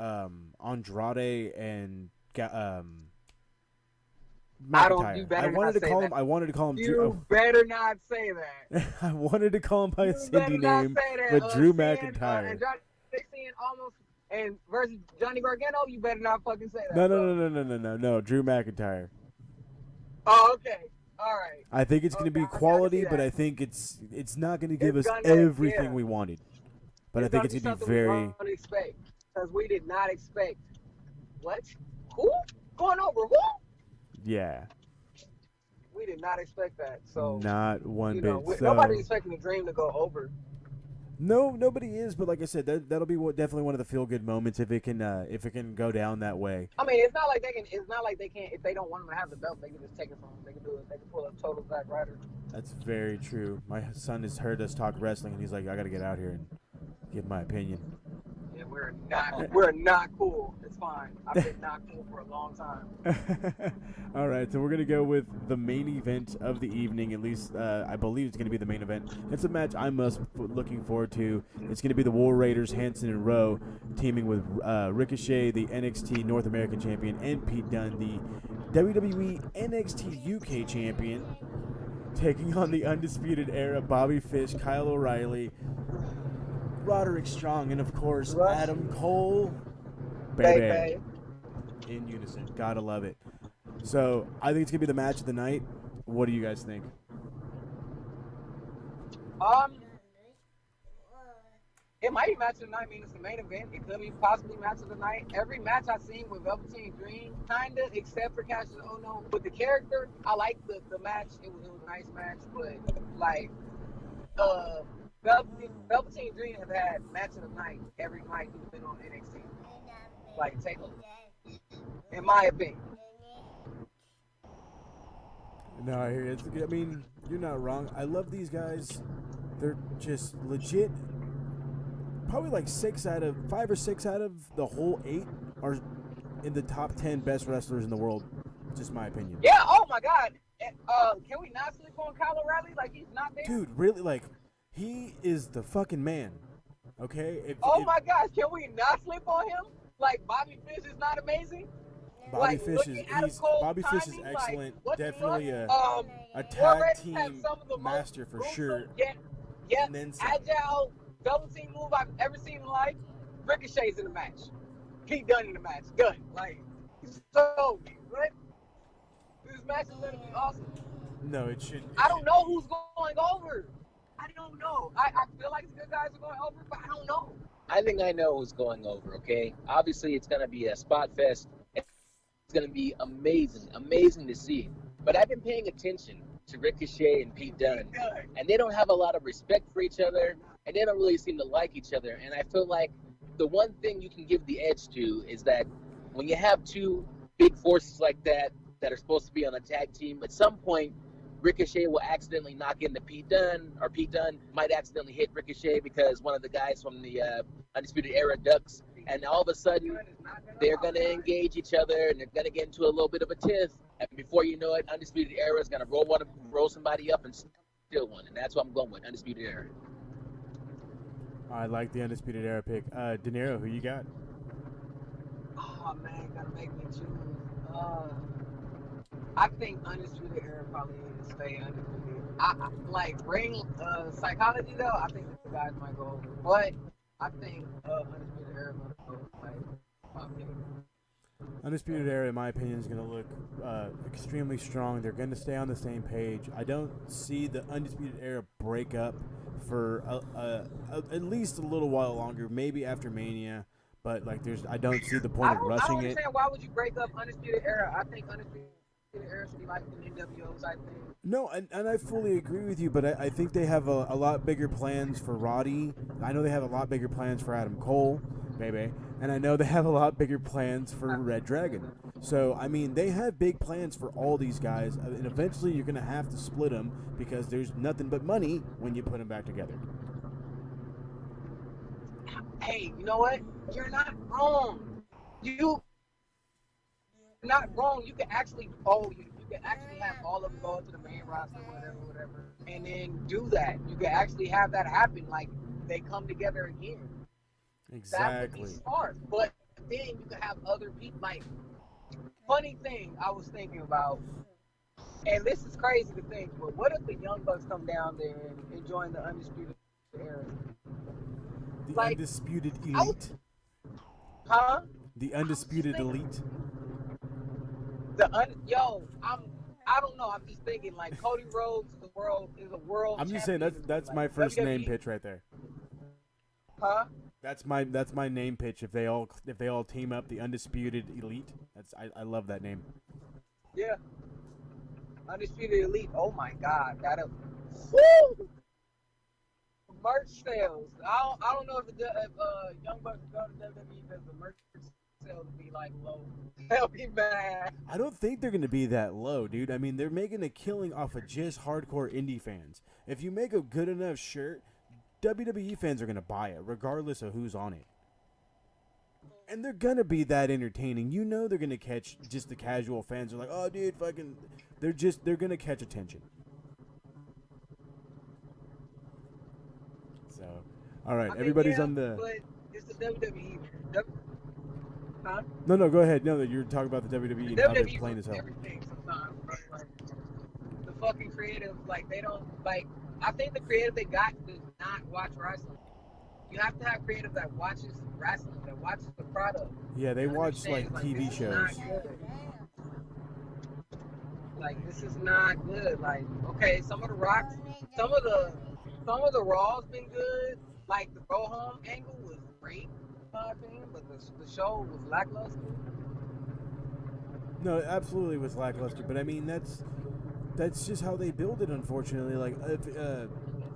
Andrade and McIntyre. I wanted to call him. You better not say that. I wanted to call him by his Hindi name, but Drew McIntyre. And versus Johnny Gargano, you better not fucking say that. No, Drew McIntyre. Oh, okay. All right. I think it's going to be quality, but I think it's not going to give us everything we wanted. But I think it's going to be very. Because we did not expect. What? Who? Going over who? Yeah. We did not expect that. So not one bit. Nobody's expecting the Dream to go over. No, nobody is. But like I said, that'll be definitely one of the feel good moments if it can go down that way. I mean, it's not like they can. It's not like they can't. If they don't want them to have the belt, they can just take it from them. They can do it. They can pull a total Zack Ryder. That's very true. My son has heard us talk wrestling, and he's like, I got to get out here and give my opinion. Yeah, we're not cool. It's fine. I've been not cool for a long time. All right, so we're gonna go with the main event of the evening. At least I believe it's gonna be the main event. It's a match I'm most looking forward to. It's gonna be the War Raiders, Hanson and Rowe, teaming with Ricochet, the NXT North American Champion, and Pete Dunne, the WWE NXT UK Champion, taking on the Undisputed Era, Bobby Fish, Kyle O'Reilly, Roderick Strong, and of course Adam Cole. Baby. In unison. Gotta love it. So I think it's gonna be the match of the night. What do you guys think? It might be match of the night. I mean, it's the main event. It could be possibly match of the night. Every match I've seen with Velveteen Dream, kinda, except for Cassius Ohno, with the character, I like the match. It was a nice match, but like Velveteen Dream have had match of the night every night he's been on NXT. Like Takeover, in my opinion. No, I hear you. I mean, you're not wrong. I love these guys. They're just legit. Probably like 5 or 6 out of the whole 8 are in the top 10 best wrestlers in the world. Just my opinion. Yeah. Oh my God. Can we not sleep on Kyle O'Reilly? Like he's not there. Dude, really? Like he is the fucking man. Okay. My gosh, can we not sleep on him? Like Bobby Fish is not amazing. Bobby Fish is excellent. Like, definitely a tag team master for sure. Yeah. And then agile Velveteen move I've ever seen in life. Ricochet's in the match. Pete Dunne in the match. Good. Like so right? This match is gonna be awesome. No, it shouldn't. I don't know who's going over. I don't know. I feel like the good guys are going over, but I don't know. I think I know who's going over, okay? Obviously, it's going to be a spot fest. going to be amazing to see. But I've been paying attention to Ricochet and Pete Dunne, and they don't have a lot of respect for each other, and they don't really seem to like each other. And I feel like the one thing you can give the edge to is that when you have two big forces like that are supposed to be on a tag team, at some point Ricochet will accidentally knock into Pete Dunne, or Pete Dunne might accidentally hit Ricochet because one of the guys from the Undisputed Era ducks, and all of a sudden they're going to engage each other and they're going to get into a little bit of a tiff, and before you know it, Undisputed Era is going to roll somebody up and steal one, and that's what I'm going with, Undisputed Era. I like the Undisputed Era pick. Dinero, who you got? Oh man, gotta make me choose. I think Undisputed Era probably need to stay undisputed. I like ring psychology though. I think the guys might go over, but I think Undisputed Era gonna go like top pick. Undisputed Era, in my opinion, is going to look extremely strong. They're going to stay on the same page. I don't see the Undisputed Era break up for at least a little while longer, maybe after Mania. But like, I don't see the point of rushing I don't it. understand why would you break up Undisputed Era. I think Undisputed Era should be like an NWO type thing. No, and I fully agree with you, but I think they have a lot bigger plans for Roddy. I know they have a lot bigger plans for Adam Cole, baby. And I know they have a lot bigger plans for Red Dragon. So, I mean, they have big plans for all these guys, and eventually you're going to have to split them because there's nothing but money when you put them back together. Hey, you know what? You're not wrong. You're not wrong. You can actually have all of them go into the main roster, whatever, and then do that. You can actually have that happen, like they come together again. Exactly. That would be smart, but then you can have other people. Like, funny thing I was thinking about, and this is crazy to think, but what if the Young Bucks come down there and join the Undisputed Era? The Undisputed Elite. Huh? The Undisputed Elite. I don't know. I'm just thinking like Cody Rhodes is a world. I'm just saying that's my first WWE. name pitch right there. Huh? That's my name pitch. If they all team up, the Undisputed Elite. I love that name. Yeah. Undisputed Elite. Oh my God, woo! Merch sales. I don't know if Young Bucks go to WWE because the merch sales would be like low. They'll be mad. I don't think they're gonna be that low, dude. I mean, they're making a killing off of just hardcore indie fans. If you make a good enough shirt, WWE fans are gonna buy it, regardless of who's on it. And they're gonna be that entertaining. You know they're gonna catch just the casual fans. They're like, oh, dude, fucking. They're gonna catch attention. So, all right, everybody's on the. But it's the WWE. Huh? No, go ahead. No, you're talking about the WWE and how they're plain as hell. Everything sometimes. Like, the fucking creative, like they don't like. I think the creative they got does not watch wrestling. You have to have creative that watches wrestling, that watches the product. Yeah, they watch like TV shows. Like, this is not good. Like, okay, some of the Raw's been good. Like the go home angle was great, in my opinion, but the show was lackluster. No, it absolutely was lackluster. But I mean, that's just how they build it. Unfortunately, like if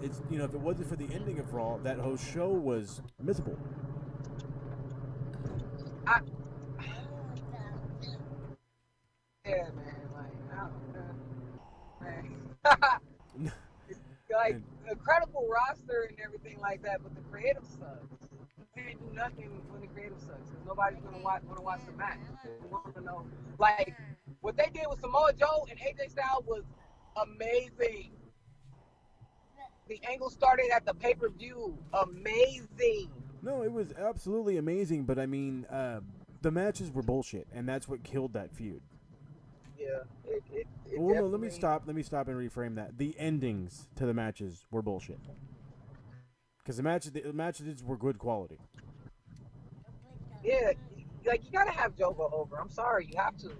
if it wasn't for the ending of Raw, that whole show was missable. Yeah, man. Like incredible roster and everything like that, but the creative sucks. You can't do nothing when the creative sucks. Because nobody's gonna want to watch the match. They want to know, like what they did with Samoa Joe and AJ Styles was amazing. The angle started at the pay-per-view. Amazing. No, it was absolutely amazing, but I mean, the matches were bullshit, and that's what killed that feud. Yeah, well, no, let me stop and reframe that. The endings to the matches were bullshit. Because the matches were good quality. Yeah, like you gotta have Joe go over. I'm sorry, you have to.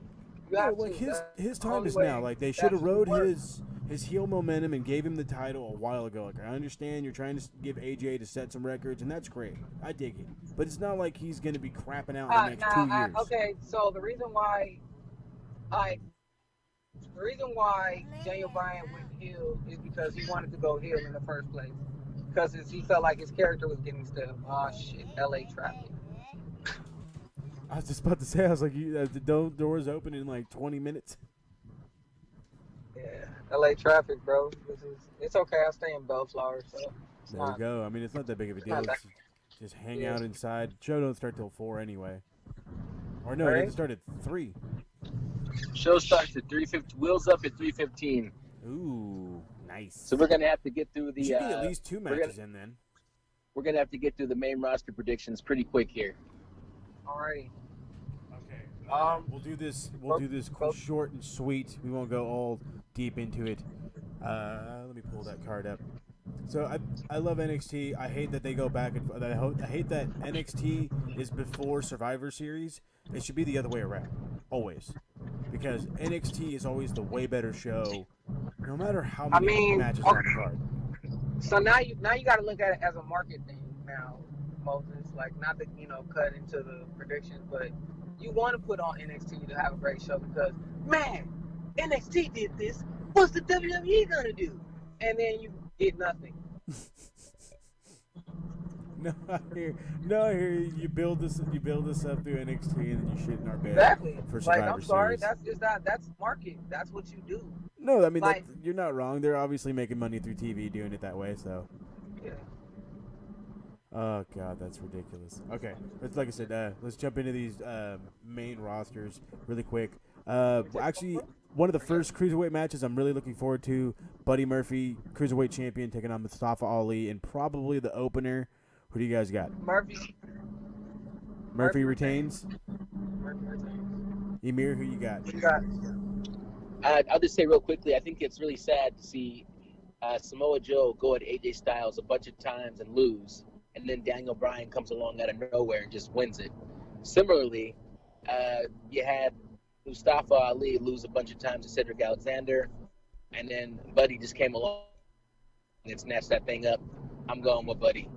Like his time is now. Like they should have rode his heel momentum and gave him the title a while ago. Like I understand you're trying to give AJ to set some records, and that's great. I dig it, but it's not like he's gonna be crapping out in the next 2 years. Okay, so the reason why I the reason why Daniel Bryan went heel is because he wanted to go heel in the first place. Because he felt like his character was getting stiff. Oh shit, LA traffic. I was just about to say, I was like, the doors open in like 20 minutes. Yeah, LA traffic, bro. It's okay. I stay in Bellflower, so it's There you not. go. I mean, it's not that big of a deal. not that- Just hang Yeah. out inside. Show don't start till 4 anyway. Or no, it Right. doesn't start at 3. Show starts at 3:50. Wheels up at 3:15. Ooh, nice. So we're gonna have to get through the. You should get at least 2 we're matches in then. We're gonna have to get through the main roster predictions pretty quick here. Alrighty. Okay. We'll do this. go- Short and sweet. We won't go all deep into it. Let me pull that card up. So I love NXT. I hate that they go back and I hate that NXT is before Survivor Series. It should be the other way around, always, because NXT is always the way better show, no matter how many matches are on the card. So now you got to look at it as a market thing now, Moses. Like not to cut into the predictions, but you want to put on NXT to have a great show because man, NXT did this. What's the WWE gonna do? And then you get nothing. I hear you. You build this up through NXT, and then you shit in our bed Exactly. for Survivor I'm sorry, Series. that's market. That's what you do. No, I mean like- you're not wrong. They're obviously making money through TV doing it that way. So, Yeah. oh god, that's ridiculous. Okay, like I said, let's jump into these main rosters really quick. Actually, one of the first cruiserweight matches I'm really looking forward to: Buddy Murphy, cruiserweight champion, taking on Mustafa Ali, and probably the opener. Who do you guys got? Murphy retains. Murphy retains. Emir, who you got? You got I'll just say real quickly, I think it's really sad to see Samoa Joe go at AJ Styles a bunch of times and lose, and then Daniel Bryan comes along out of nowhere and just wins it. Similarly, you had Mustafa Ali lose a bunch of times to Cedric Alexander, and then Buddy just came along and snatched that thing up. I'm going with Buddy.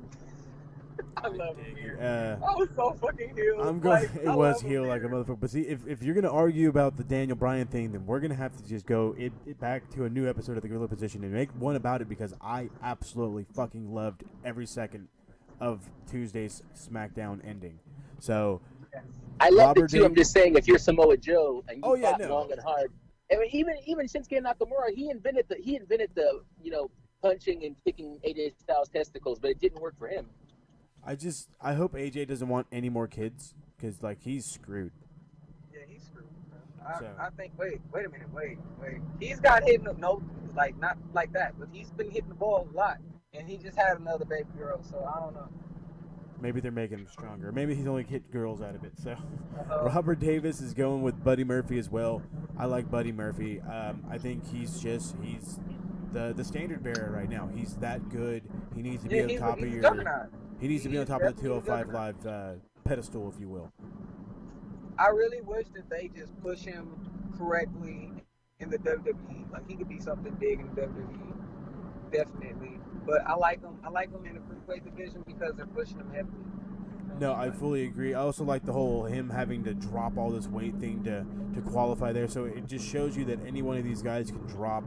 I love him. Uh, I was so fucking heel. I'm going. Like, It I was love heel Emir. like a motherfucker. But see, if you're gonna argue about the Daniel Bryan thing, then we're gonna have to just go back to a new episode of the Gorilla Position and make one about it because I absolutely fucking loved every second of Tuesday's SmackDown ending. So I love Robert it too. I'm Davis- just saying, if you're Samoa Joe and you Oh, yeah, fought no. long and hard, I mean, even Shinsuke Nakamura, he invented the punching and kicking AJ Styles' testicles, but it didn't work for him. I hope AJ doesn't want any more kids because like he's screwed. Yeah, he's screwed. Bro. So- I think. Wait a minute. Wait. He's got hit not like that, but he's been hitting the ball a lot, and he just had another baby girl. So I don't know. Maybe they're making him stronger. Maybe he's only hit girls out of it. So Uh-oh. Robert Davis is going with Buddy Murphy as well. I like Buddy Murphy. I think he's the standard bearer right now. He's that good. He needs to be on top of he's a your. juggernaut. He needs to be He on is top of the definitely a 205 Live pedestal, if you will. I really wish that they just push him correctly in the WWE. Like he could be something big in the WWE, definitely. But I like him. I like him in the cruiserweight division because they're pushing him heavily. No, I fully agree. I also like the whole him having to drop all this weight thing to qualify there. So it just shows you that any one of these guys can drop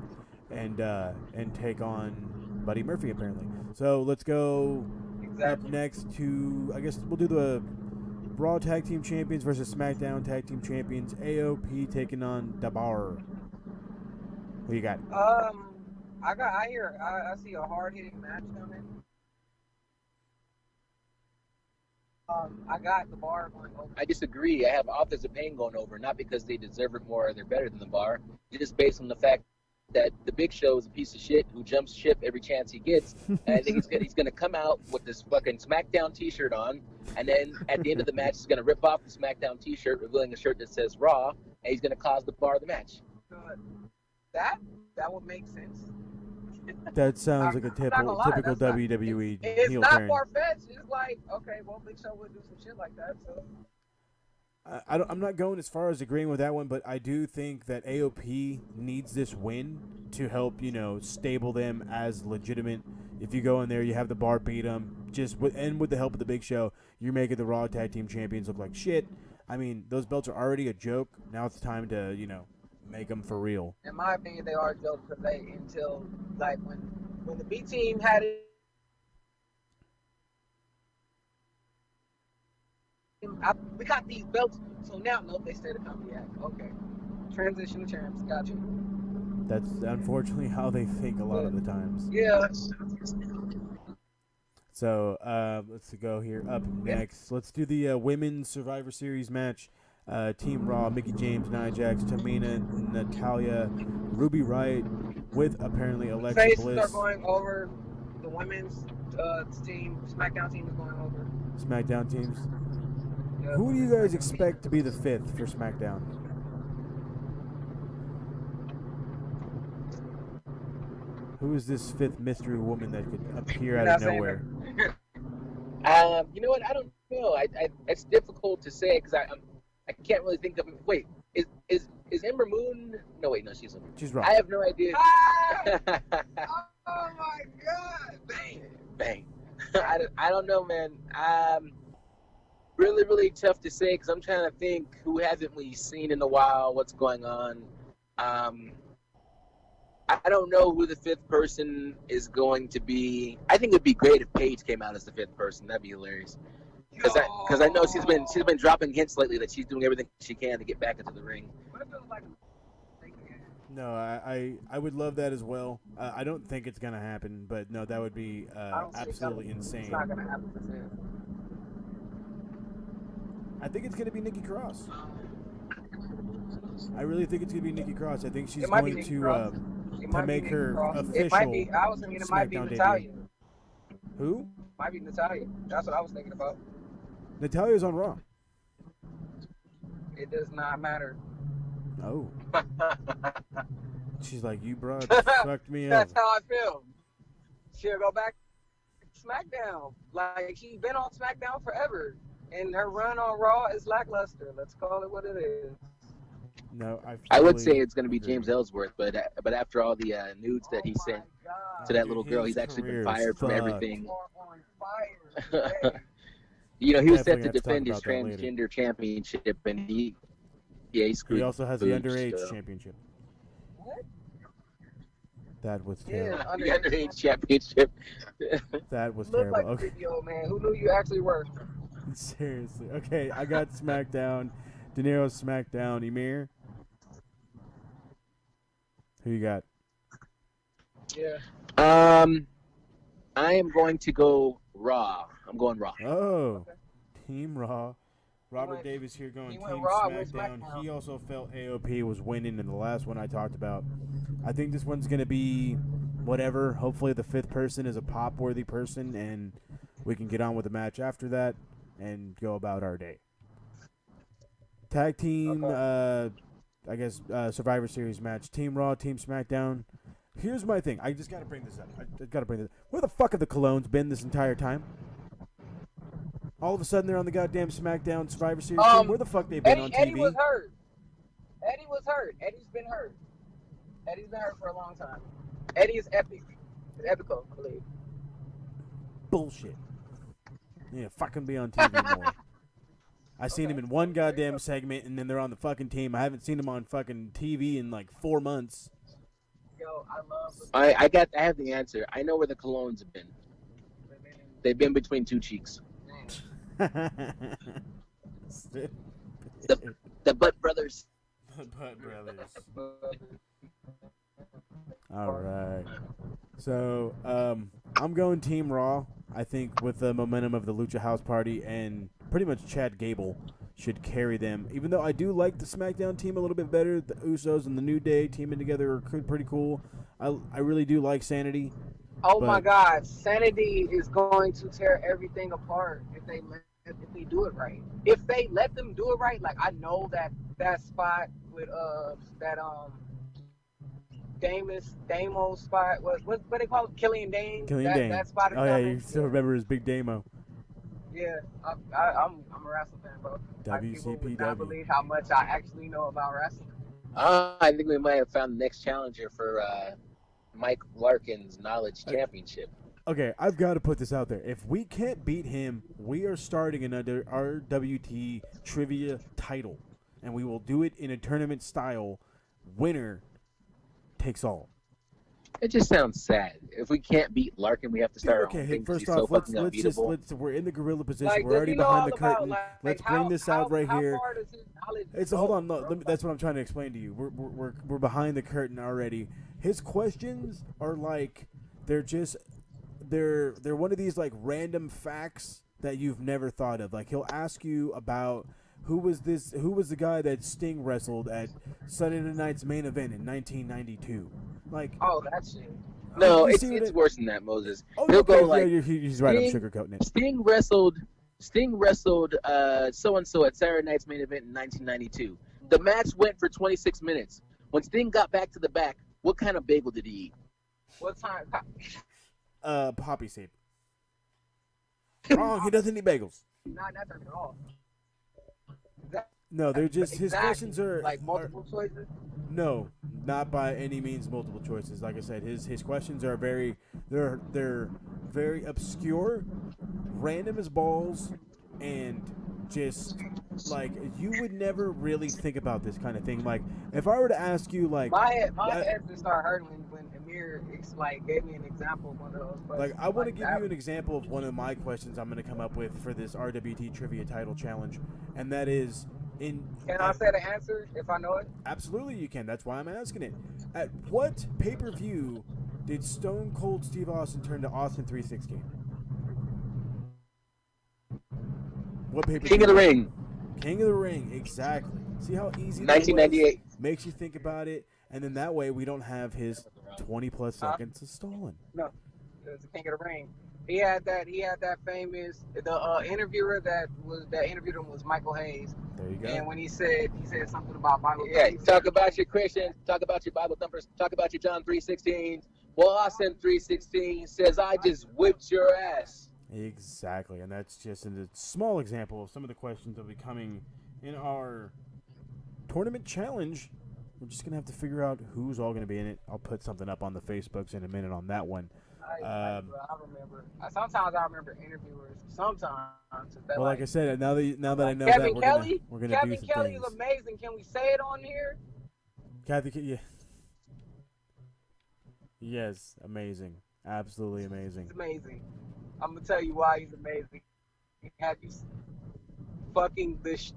and take on Buddy Murphy apparently. So let's go Exactly. up next to, I guess we'll do the Raw Tag Team Champions versus SmackDown Tag Team Champions. AOP taking on Dabar. Who you got? I see a hard hitting match coming. I got the bar going over. I disagree. I have Authors of Pain going over, not because they deserve it more or they're better than the Bar, just based on the fact that the Big Show is a piece of shit who jumps ship every chance he gets. And I think he's gonna come out with this fucking SmackDown T-shirt on, and then at the end of the match, he's gonna rip off the SmackDown T-shirt, revealing a shirt that says Raw, and he's gonna cause the Bar the match. That would make sense. That sounds like a I'm not gonna lie, typical that's not- WWE It's heel not turn. far fetched. It's like, okay, well, Big Show would do some shit like that. So I'm not going as far as agreeing with that one, but I do think that AOP needs this win to help, stable them as legitimate. If you go in there, you have the Bar beat them, with the help of the Big Show, you're making the Raw Tag Team Champions look like shit. I mean, those belts are already a joke. Now it's time to, make them for real. In my opinion, they are a joke because until like when the B team had it. We got these belts, so now nope, they stay the company act. Okay, transition to champs, got you. That's unfortunately how they think a lot of the times. Yeah. So let's go here. Up next, let's do the Women's Survivor Series match. Team Raw, Mickie James, Nia Jax, Tamina, Natalya, Ruby Riott, with apparently Alexa Faces Bliss. are going over. The women's team, SmackDown team is going over. SmackDown teams. Yeah, Who do you guys expect to be the 5th for SmackDown? Who is this 5th mystery woman that could appear out of nowhere? You know what? I don't know. It's difficult to say because I can't really think of. Wait, is Ember Moon? No, wait, no, she's wrong. I have no idea. Oh my God! Bang. I don't know, man. Really, really tough to say because I'm trying to think who haven't we seen in a while, what's going on. I don't know who the 5th person is going to be. I think it'd be great if Paige came out as the 5th person. That'd be hilarious. Because I know she's been dropping hints lately that she's doing everything she can to get back into the ring. No, I would love that as well. I don't think it's gonna happen, but no, that would be absolutely insane. It's not gonna happen for Sam. I think it's gonna be Nikki Cross. I really think it's gonna be Nikki Cross. I think she's going to make her official. It might be. I was thinking it might be SmackDown Natalya. debut. Who? Might be Natalya. That's what I was thinking about. Natalya's on Raw. It does not matter. Oh. She's like, you broad fucked me up. That's how I feel. She'll go back to SmackDown. Like, she's been on SmackDown forever. And her run on Raw is lackluster. Let's call it what it is. No, I would say it's going to be James Ellsworth, but after all the nudes that he sent to that little girl, he's actually been fired from everything. He was set to defend his transgender championship, and he screwed. He also has the Boots, underage so. championship. What? That was terrible. Yeah, The underage championship. That was You look terrible. like Okay. a video, man. Who knew you actually were? Seriously. Okay, I got SmackDown. Dinero SmackDown. Emir? Who you got? Yeah. I am going to go Raw. I'm going Raw. Oh, Team Raw. Robert went- Davis here going he Team went Raw, went SmackDown. SmackDown. He also felt AOP was winning in the last one I talked about. I think this one's going to be whatever. Hopefully the 5th person is a pop-worthy person, and we can get on with the match after that and go about our day. Tag team, I guess, Survivor Series match. Team Raw, Team SmackDown. Here's my thing. I just got to bring this up. I got to bring this up. Where the fuck have the Colognes been this entire time? All of a sudden, they're on the goddamn SmackDown Survivor Series team. Where the fuck they been on TV? Eddie was hurt. Eddie's been hurt. Eddie's been hurt for a long time. Eddie is epic. Epico, I believe. Bullshit. Yeah, fucking be on TV more. I seen him in one goddamn segment, and then they're on the fucking team. I haven't seen him on fucking TV in like 4 months. Yo, I love. I have the answer. I know where the Colognes have been. They've been between two cheeks. The Butt Brothers. Butt Brothers. All right. So, I'm going Team Raw. I think with the momentum of the Lucha House Party and pretty much Chad Gable should carry them. Even though I do like the SmackDown team a little bit better, the Usos and the New Day teaming together are pretty cool. I really do like Sanity. Oh my God, Sanity is going to tear everything apart if they do it right. If they let them do it right, like I know that spot with Damo spot was what they call it? Killian Dane. That spot. Oh yeah, you still remember his big Damo. Yeah, I'm a wrestling fan, bro. People would not believe how much I actually know about wrestling. I think we might have found the next challenger for Mike Larkin's Knowledge Championship. Okay, I've got to put this out there. If we can't beat him, we are starting another RWT trivia title, and we will do it in a tournament style. Winner takes all. It just sounds sad. If we can't beat Larkin, we have to start our Okay, own hey, thing because first he's so off, let's fucking just unbeatable. we're in the gorilla position. Like, We're does already he know behind all the about, curtain. like, Let's how- bring this out right how here. far does his knowledge It's go, hold on, bro? that's what I'm trying to explain to you. We're behind the curtain already. His questions are like they're one of these like random facts that you've never thought of. Like he'll ask you about who was the guy that Sting wrestled at Sunday Night's Main Event in 1992. Like Oh, that shit. No, you it's see what it's it- worse than that, Moses. Oh, He'll okay, go like, he's right. I'm sugarcoating it. Sting wrestled so and so at Saturday Night's Main Event in 1992. The match went for 26 minutes. When Sting got back to the back, what kind of bagel did he eat? What time? Poppy seed. Oh, he doesn't eat bagels. Not that at all. No, they're just his Exactly. questions are like multiple choices. No, not by any means multiple choices. Like I said, his questions are they're very obscure, random as balls, and just like you would never really think about this kind of thing. Like if I were to ask you, like My head just started hurting when Emir gave me an example of one of those questions. I want to give you an example of one of my questions I'm going to come up with for this RWT Trivia Title Challenge, and that is Can I say the answer if I know it? Absolutely, you can. That's why I'm asking it. At what pay-per-view did Stone Cold Steve Austin turn to Austin 316? What pay-per-view? King of the Ring. King of the Ring, exactly. See how easy 1998. that was? Makes you think about it, and then that way we don't have his 20-plus seconds of stalling. No, it was the King of the Ring. He had that famous interviewer that interviewed him was Michael Hayes. There you go. And when he said something about Bible. Yeah, talk about your Christians, talk about your Bible thumpers, talk about your John 3:16. Well, Austin 3:16 says, "I just whipped your ass." Exactly, and that's just a small example of some of the questions that will be coming in our tournament challenge. We're just going to have to figure out who's all going to be in it. I'll put something up on the Facebooks in a minute on that one. I remember. Sometimes I remember interviewers. Sometimes. Well, like I said, now that I know Kevin that, Kelly. we're gonna do Kevin some Kelly things. is amazing. Can we say it on here? Yeah. Yes, amazing. Absolutely amazing. He's amazing. I'm gonna tell you why he's amazing. Have you fucking this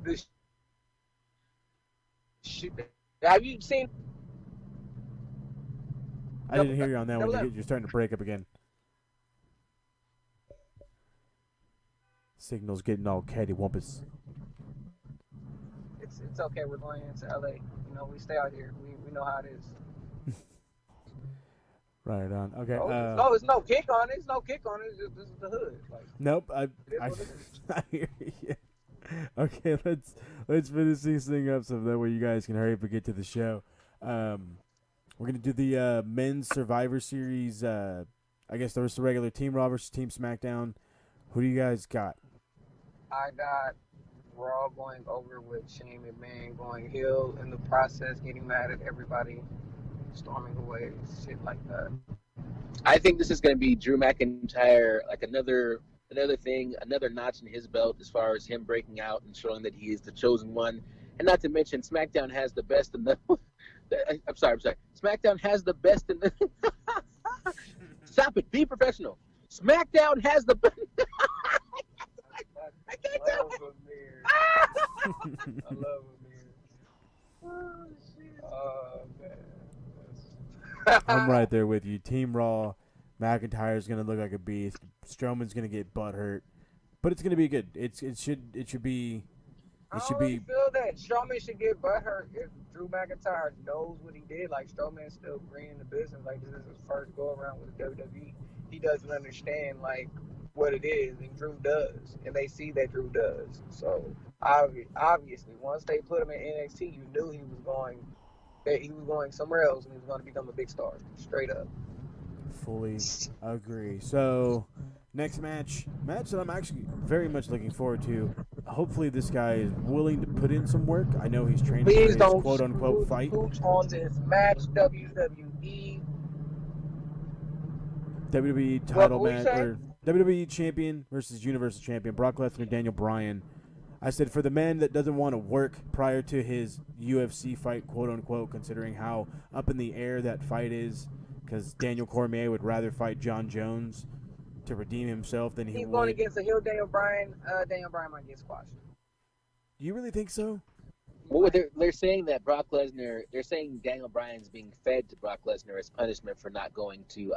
shit? Have you seen? I didn't hear you on that one. no. You're starting to break up again. Signal's getting all cattywampus. It's okay. We're going into LA. You know, we stay out here. We know how it is. Right on. Okay. It's no kick on it. It's no kick on it. It's just, this is the hood. Like, Nope. I what it is. I hear you. Okay, let's finish this thing up so that way you guys can hurry up and get to the show. We're gonna do the men's Survivor Series. I guess there was the regular Team Raw versus Team SmackDown. Who do you guys got? I got Raw going over with Shane McMahon going heel in the process, getting mad at everybody, storming away, shit like that. I think this is going to be Drew McIntyre, like another thing, another notch in his belt as far as him breaking out and showing that he is the chosen one. And not to mention, SmackDown has the best in the. I'm sorry. SmackDown has the best in the. Stop it. Be professional. SmackDown has the best. I can't tell. I love Emir. Oh, shit. Oh, man. I'm right there with you. Team Raw. McIntyre's gonna look like a beast. Strowman's gonna get butt hurt, but it's gonna be good. It should be. I don't really feel that Strowman should get butthurt if Drew McIntyre knows what he did. Like, Strowman's still green in the business. Like, this is his first go around with WWE. He doesn't understand, like, what it is, and Drew does. And they see that Drew does. So, obviously, once they put him in NXT, you knew he was going somewhere else, and he was going to become a big star. Straight up. Fully agree. So, next match that I'm actually very much looking forward to. Hopefully, this guy is willing to put in some work. I know he's training for his quote-unquote fight. On this match, WWE. WWE title what you match say? or WWE champion versus Universal champion Brock Lesnar, Daniel Bryan. I said for the man that doesn't want to work prior to his UFC fight, quote unquote, considering how up in the air that fight is, because Daniel Cormier would rather fight John Jones to redeem himself than he He's going would. against a heel Daniel Bryan. Daniel Bryan might get squashed. You really think so? Well, they're saying that Brock Lesnar. They're saying Daniel Bryan's being fed to Brock Lesnar as punishment for not going to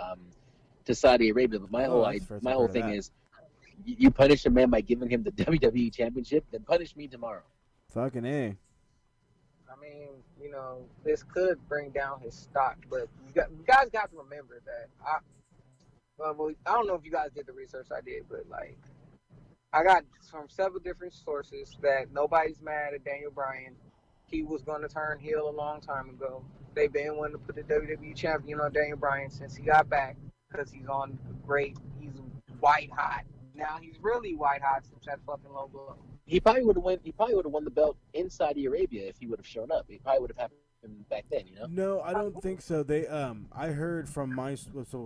Saudi Arabia. But my whole thing is, you punish a man by giving him the WWE Championship, then punish me tomorrow. Fucking A. I mean, this could bring down his stock, but you guys got to remember that I don't know if you guys did the research I did, but like I got from several different sources that nobody's mad at Daniel Bryan. He was going to turn heel a long time ago. They've been wanting to put the WWE champion on Daniel Bryan since he got back because he's on great. He's white hot. Now he's really white hot since that fucking logo. He probably would have won. He probably would have won the belt in Saudi Arabia if he would have shown up. It probably would have happened back then, No, I don't think so. They I heard from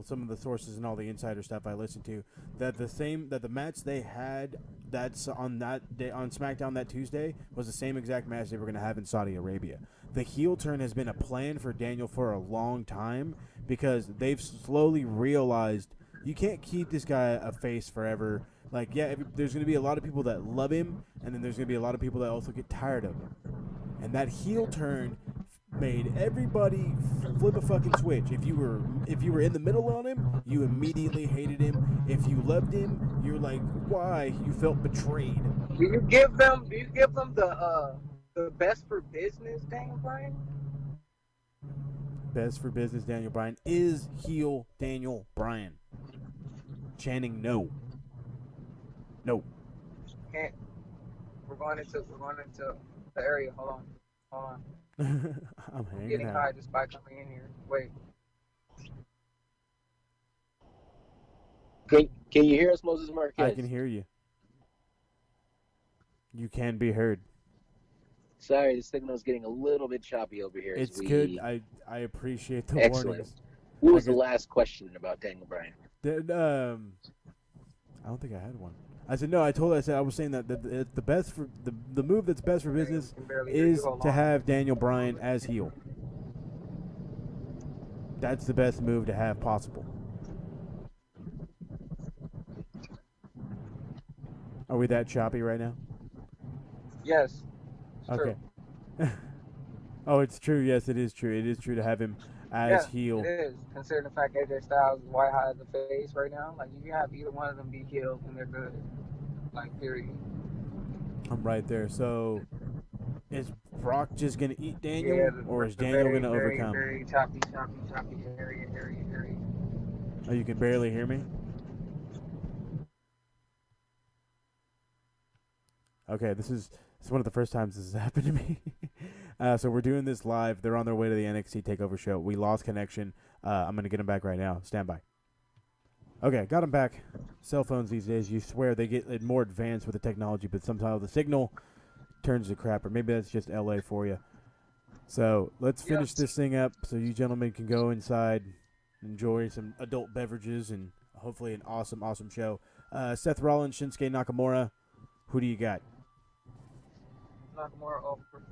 some of the sources and all the insider stuff I listened to that the match they had that's on that day on SmackDown that Tuesday was the same exact match they were going to have in Saudi Arabia. The heel turn has been a plan for Daniel for a long time because they've slowly realized you can't keep this guy a face forever. Like, yeah, there's going to be a lot of people that love him, and then there's going to be a lot of people that also get tired of him. And that heel turn made everybody flip a fucking switch. If you were in the middle on him, you immediately hated him. If you loved him, you're like, why? You felt betrayed. Do you give them the best for business, Daniel Bryan? Best for business, Daniel Bryan is heel Daniel Bryan. Channing, no. Can't. We're going into the area. Hold on. I'm hanging Getting out. high just by coming in here. Wait. Can you hear us, Moses Marquez? I can hear you. You can be heard. Sorry, the signal's getting a little bit choppy over here. It's good. I appreciate the Excellent. warnings. What was the last question about Daniel Bryan? I don't think I had one. I said no. I was saying that the best for the move that's best for business is to have Daniel Bryan as heel. That's the best move to have possible. Are we that choppy right now? Yes. Okay. Oh, it's true. Yes, it is true. It is true to have him as heel. It is. Considering the fact AJ Styles is white hot as the face right now, like you can have either one of them be healed and they're good. Like period. I'm right there. So, is Brock just gonna eat Daniel, or is Daniel gonna overcome? Very choppy area. Oh, you can barely hear me? Okay, this is one of the first times this has happened to me. So we're doing this live. They're on their way to the NXT TakeOver show. We lost connection. I'm going to get them back right now. Stand by. Okay, got them back. Cell phones these days, you swear they get more advanced with the technology, but sometimes the signal turns to crap, or maybe that's just LA for you. So let's finish this thing up so you gentlemen can go inside, enjoy some adult beverages, and hopefully an awesome, awesome show. Seth Rollins, Shinsuke Nakamura. Who do you got? Nakamura over.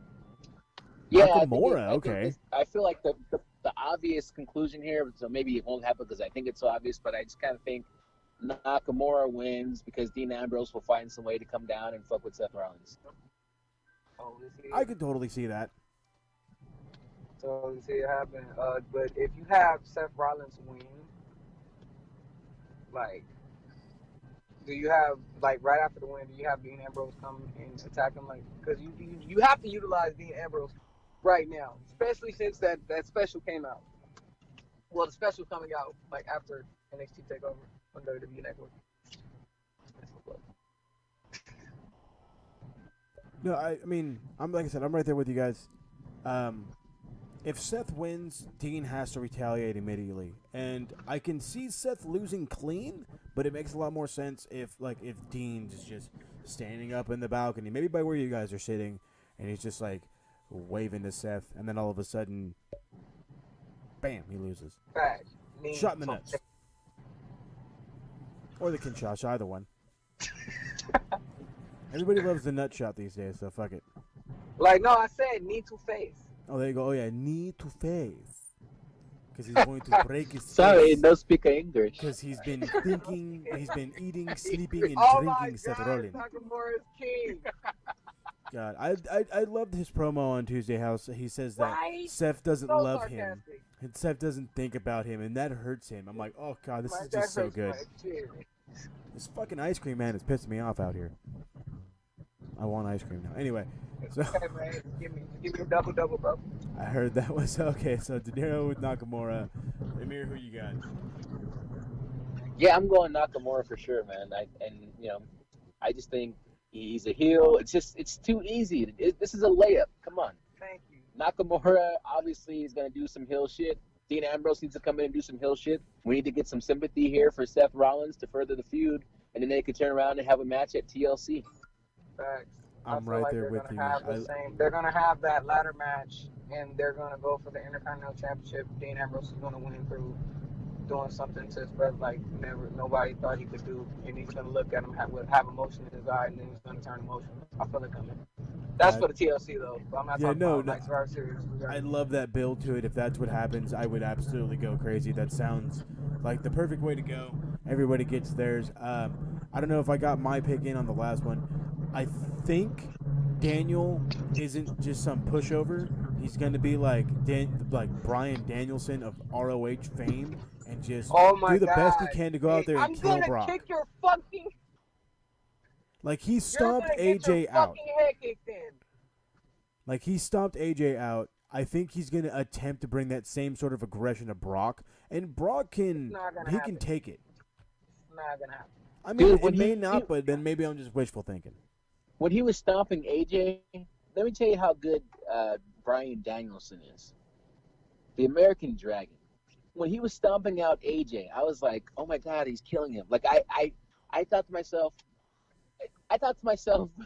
Yeah, Nakamura, I feel like the obvious conclusion here, so maybe it won't happen because I think it's so obvious, but I just kind of think Nakamura wins because Dean Ambrose will find some way to come down and fuck with Seth Rollins. I could totally see that. So you see it happen. But if you have Seth Rollins win, like, do you have, like, right after the win, do you have Dean Ambrose come and attack him? Like, because you have to utilize Dean Ambrose right now, especially since that special came out. Well, the special coming out, like, after NXT TakeOver on WWE Network. No, I mean, like I said, I'm right there with you guys. If Seth wins, Dean has to retaliate immediately, and I can see Seth losing clean, but it makes a lot more sense if Dean is just standing up in the balcony, maybe by where you guys are sitting, and he's just like waving to Seth, and then all of a sudden, bam, he loses. Right. Shot in the nuts. Or the Kinshasa, either one. Everybody loves the nut shot these days, so fuck it. Like, no, I said knee to face. Oh, there you go. Oh, yeah, knee to face. Because he's going to break his Sorry, face. no speak English. Because he's been thinking, he's been eating, sleeping, and Oh my drinking Seth God, Rollins. Nakamura's king. God, I loved his promo on Tuesday. How he says that Right? Seth doesn't So love him, sarcastic. and Seth doesn't think about him, and that hurts him. I'm like, oh God, this Like, is that just so hurts good. my shit. This fucking ice cream man is pissing me off out here. I want ice cream now. Anyway, so Okay, man, give me a double, bro. I heard that was okay. So Dinero with Nakamura. Emir, who you got? Yeah, I'm going Nakamura for sure, man. I just think he's a heel. It's too easy. This is a layup. Come on. Thank you. Nakamura obviously is going to do some heel shit. Dean Ambrose needs to come in and do some heel shit. We need to get some sympathy here for Seth Rollins to further the feud, and then they could turn around and have a match at TLC. Facts. I'm I feel right like there they're with gonna you. have the same. They're gonna have that ladder match, and they're gonna go for the Intercontinental Championship. Dean Ambrose is gonna win through doing something to his brother like nobody thought he could do, and he's gonna look at him have emotion in his eye, and then he's gonna turn emotional. I feel it coming. That's for the TLC though. But I'm not talking about like Survivor Series. I love that build to it. If that's what happens, I would absolutely go crazy. That sounds like the perfect way to go. Everybody gets theirs. I don't know if I got my pick in on the last one. I think Daniel isn't just some pushover. He's going to be like Bryan Danielson of ROH fame and just do the best he can to go out there and kill Brock. I'm gonna kick your fucking. Like he stomped AJ out. Head kicked in. Like he stomped AJ out. I think he's going to attempt to bring that same sort of aggression to Brock, and Brock can take it. It's not gonna happen. I mean, it may not, but then maybe I'm just wishful thinking. When he was stomping AJ, let me tell you how good Bryan Danielson is. The American Dragon. When he was stomping out AJ, I was like, oh my God, he's killing him. Like I thought to myself,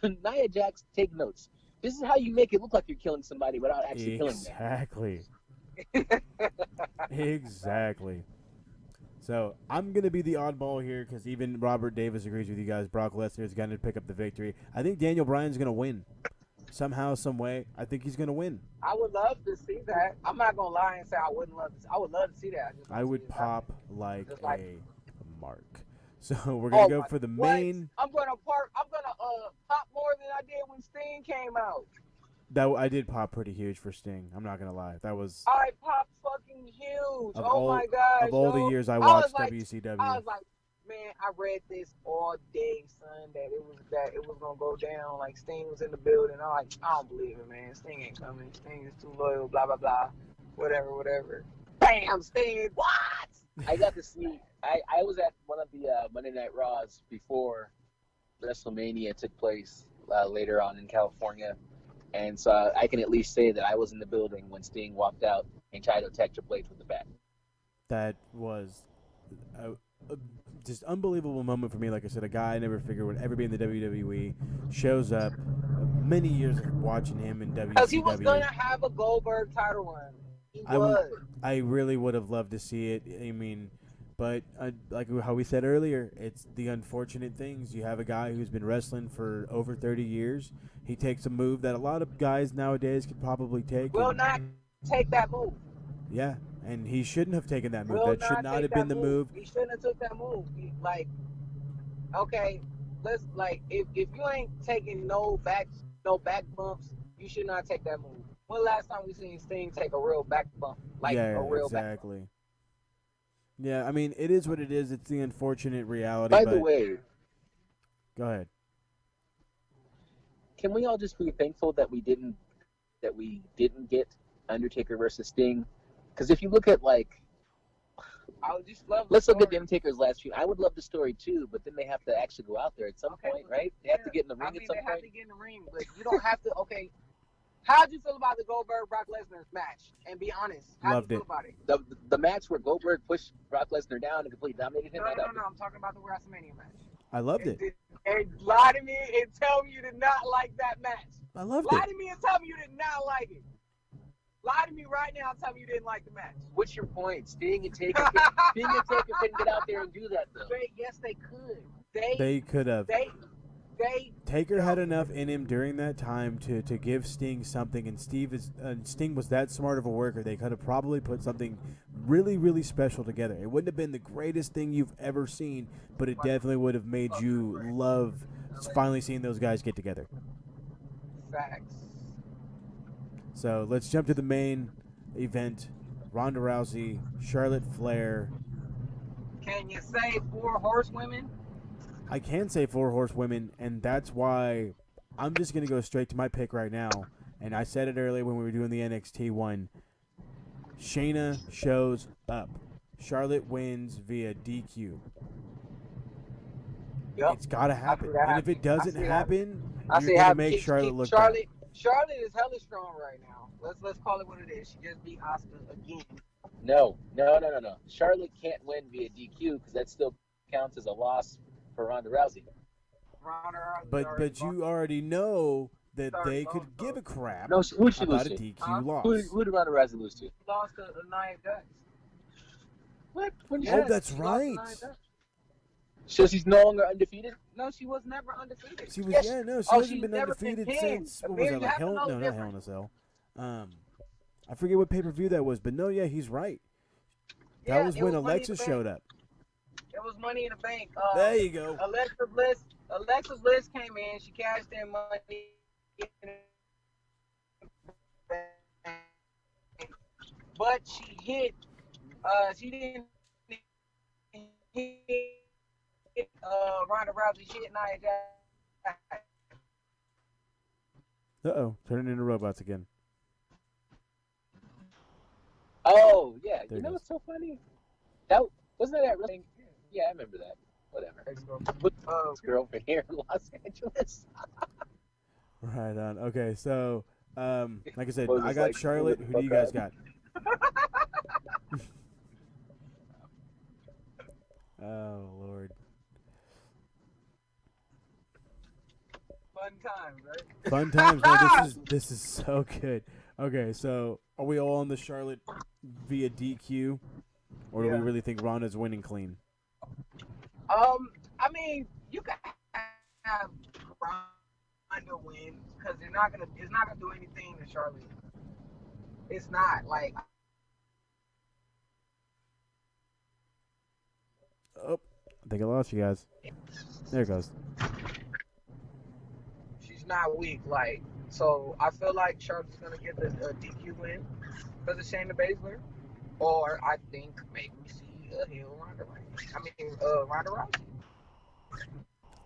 Nia Jax, take notes. This is how you make it look like you're killing somebody without actually killing them. Exactly. So I'm going to be the oddball here because even Robert Davis agrees with you guys. Brock Lesnar is going to pick up the victory. I think Daniel Bryan's going to win. Somehow, some way, I think he's going to win. I would love to see that. I'm not going to lie and say I wouldn't love to. I would love to see that. I would pop like a mark. So we're going to go for the main. I'm going to pop more than I did when Sting came out. I did pop pretty huge for Sting. I'm not going to lie. That was. I popped fucking huge. My gosh. Of all the years I watched WCW. I was like, man, I read this all day, son, that it was gonna go down. Like Sting was in the building. I'm like, I don't believe it, man. Sting ain't coming. Sting is too loyal. Blah blah blah. Whatever. Bam, Sting. What? I got to see. I was at one of the Monday Night Raws before WrestleMania took place later on in California, and so I can at least say that I was in the building when Sting walked out and tried to attack Triple H with the bat. That was a just unbelievable moment for me. Like I said, a guy I never figured would ever be in the WWE shows up. Many years of watching him in WCW. Because he was gonna have a Goldberg title run. I really would have loved to see it. I mean, but like how we said earlier, it's the unfortunate things. You have a guy who's been wrestling for over 30 years. He takes a move that a lot of guys nowadays could probably take. Will not take that move. Yeah. And he shouldn't have taken that move. That should not have been the move. He shouldn't have took that move. Okay, let's if you ain't taking no back bumps, you should not take that move. When last time we seen Sting take a real back bump? Exactly. Yeah, I mean it is what it is. It's the unfortunate reality. By the way, go ahead. Can we all just be thankful that we didn't get Undertaker versus Sting? Because if you look at I would just love. Let's look at the Undertaker's last few. I would love the story too, but then they have to actually go out there at some point, right? They have to get in the ring at some point. They have to get in the ring, but you don't have to. Okay, how'd you feel about the Goldberg Brock Lesnar match? And be honest, how'd you feel about it? The match where Goldberg pushed Brock Lesnar down and completely dominated him. No. I'm talking about the WrestleMania match. I loved it. And lie to me and tell me you did not like that match. I loved it. Lie to me and tell me you did not like it. Lie to me right now and tell me you didn't like the match. What's your point? Sting and Taker couldn't get out there and do that though. Yes, they could. They could have. They Taker had enough in him during that time to give Sting something, and Sting was that smart of a worker. They could have probably put something really, really special together. It wouldn't have been the greatest thing you've ever seen, but it definitely would have made you love finally seeing those guys get together. Facts. So let's jump to the main event. Ronda Rousey, Charlotte Flair. Can you say 4 horsewomen? I can say 4 horsewomen, and that's why I'm just going to go straight to my pick right now. And I said it earlier when we were doing the NXT one. Shayna shows up. Charlotte wins via DQ. Yep. It's got to happen. And if it doesn't happen, I you're going to make Charlotte look bad. Charlotte is hella strong right now. Let's call it what it is. She just beat Asuka again. No. Charlotte can't win via DQ because that still counts as a loss for Ronda Rousey. But you already know that they could give a crap who'd she about lose a to? DQ loss. Who did Ronda Rousey lose to? Lost to Nia Jax. What? That's right. So she's no longer undefeated? No, she was never undefeated. She was Yes. she hasn't she's been never undefeated been since pinned. what was Emir, that, you like have to know Hell the in a difference. Cell. I forget what pay-per-view that was, but no, yeah, he's right. That Yeah, was it when was Money in Alexa the showed Bank. up. It was Money in the Bank. There you go. Alexa Bliss came in. She cashed in Money in the Bank. But she hit. She didn't hit Ronda Rousey. She hit Nia Jax. Uh-oh, turning into robots again. Oh, yeah. There You it know goes. what's so funny? That wasn't that wrestling? Yeah, I remember that. Whatever. With this girlfriend here in Los Angeles. Right on. Okay, so like I said, What was I this got like? Charlotte. Who do you guys got? Oh Lord. Fun times, right? Fun times. No, this is so good. Okay, so are we all on the Charlotte via DQ, or do we really think Ronda's winning clean? I mean, you can have Ronda win because it's not gonna do anything to Charlotte. It's not like. Oh, I think I lost you guys. There it goes. She's not weak, like, so I feel like Charlotte's gonna get the DQ win because of Shayna Baszler, or I think maybe we see a heel Ronda Rousey.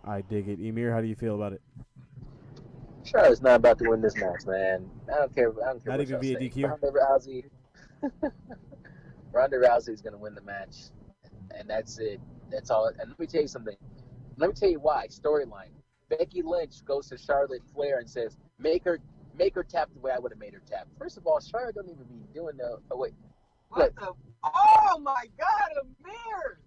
I dig it. Emir, how do you feel about it? Charlotte's not about to win this match, man. I don't care. Not what even y'all via say. DQ? Ronda Rousey is going to win the match, and that's it. That's all. And let me tell you something. Let me tell you why. Storyline. Becky Lynch goes to Charlotte Flair and says, "Make her tap the way I would have made her tap." First of all, Charlotte don't even be doing the. Oh wait. What the? Oh my God, Emir!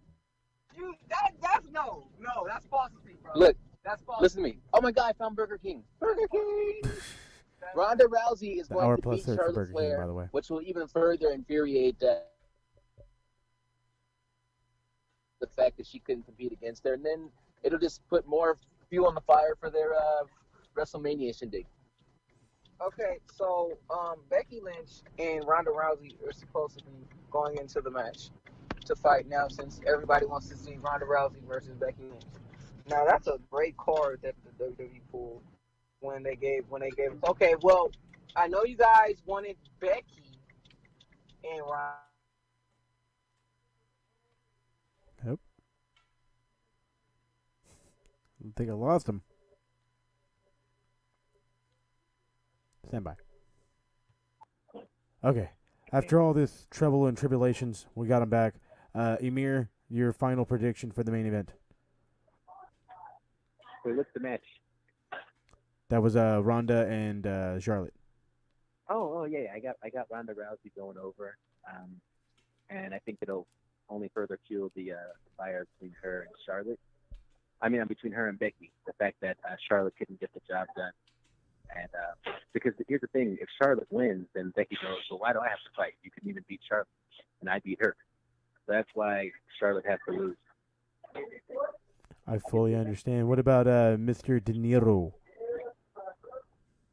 That's no, that's falsity, bro. Look, that's falsity. listen to me. Oh my God, I found Burger King. Burger King. Ronda Rousey is The going hour to plus beat search for Charlotte Burger King, Flair, by the way. which will even further infuriate the fact that she couldn't compete against her, and then it'll just put more fuel on the fire for their WrestleMania shindig. Okay, so Becky Lynch and Ronda Rousey are supposed to be going into the match to fight now, since everybody wants to see Ronda Rousey versus Becky Lynch. Now that's a great card that the WWE pulled when they gave. Okay, well, I know you guys wanted Becky and Ronda. Nope. I think I lost him. Stand by. Okay. After all this trouble and tribulations, we got him back. Emir, your final prediction for the main event. Wait, what's the match? That was Ronda and Charlotte. Oh yeah. I got Ronda Rousey going over, and I think it'll only further fuel the fire between her and Charlotte. I mean, between her and Becky. The fact that Charlotte couldn't get the job done, and Because here's the thing: if Charlotte wins, then Becky goes, "So why do I have to fight? You couldn't even beat Charlotte, and I beat her." So that's why Charlotte has to lose. I fully understand. What about Mr. De Niro?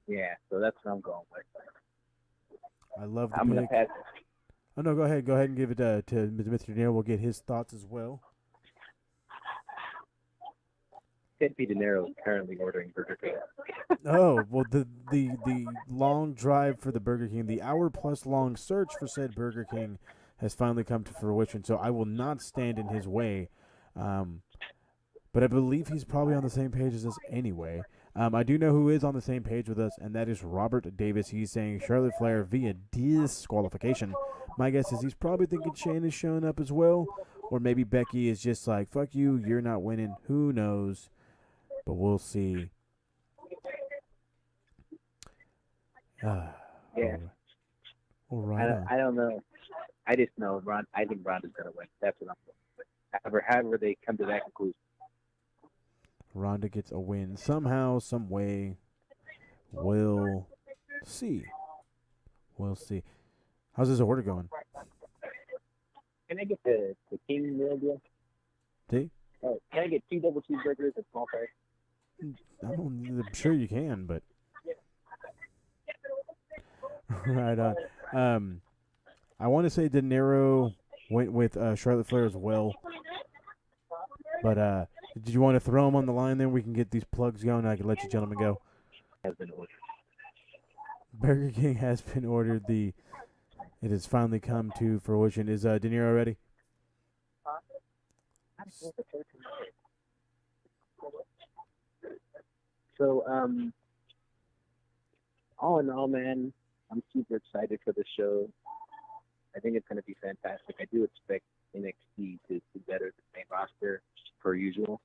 Yeah, so that's what I'm going with. I love the I'm gonna pick. pass. Oh no, go ahead. Go ahead and give it to Mr. De Niro. We'll get his thoughts as well. Tedd P Dinero is currently ordering Burger King. Oh, well, the long drive for the Burger King, the hour-plus long search for said Burger King has finally come to fruition, so I will not stand in his way. But I believe he's probably on the same page as us anyway. I do know who is on the same page with us, and that is Robert Davis. He's saying Charlotte Flair via disqualification. My guess is he's probably thinking Shane is showing up as well, or maybe Becky is just like, fuck you, you're not winning. Who knows? But we'll see. Yeah. All right. I don't know. I just know I think Ronda's gonna win. That's what I'm going with. However they come to that conclusion. Ronda gets a win somehow, some way. We'll see. We'll see. How's this order going? Can I get the King meal deal? See? Can I get 2 double cheeseburgers and small fries? I'm sure you can, but right on. I want to say De Niro went with Charlotte Flair as well, but did you want to throw him on the line? Then we can get these plugs going. And I can let you gentlemen go. Has been ordered. Burger King has been ordered. It has finally come to fruition. Is De Niro ready? So, all in all, man, I'm super excited for the show. I think it's going to be fantastic. I do expect NXT to do better than the main roster, per usual.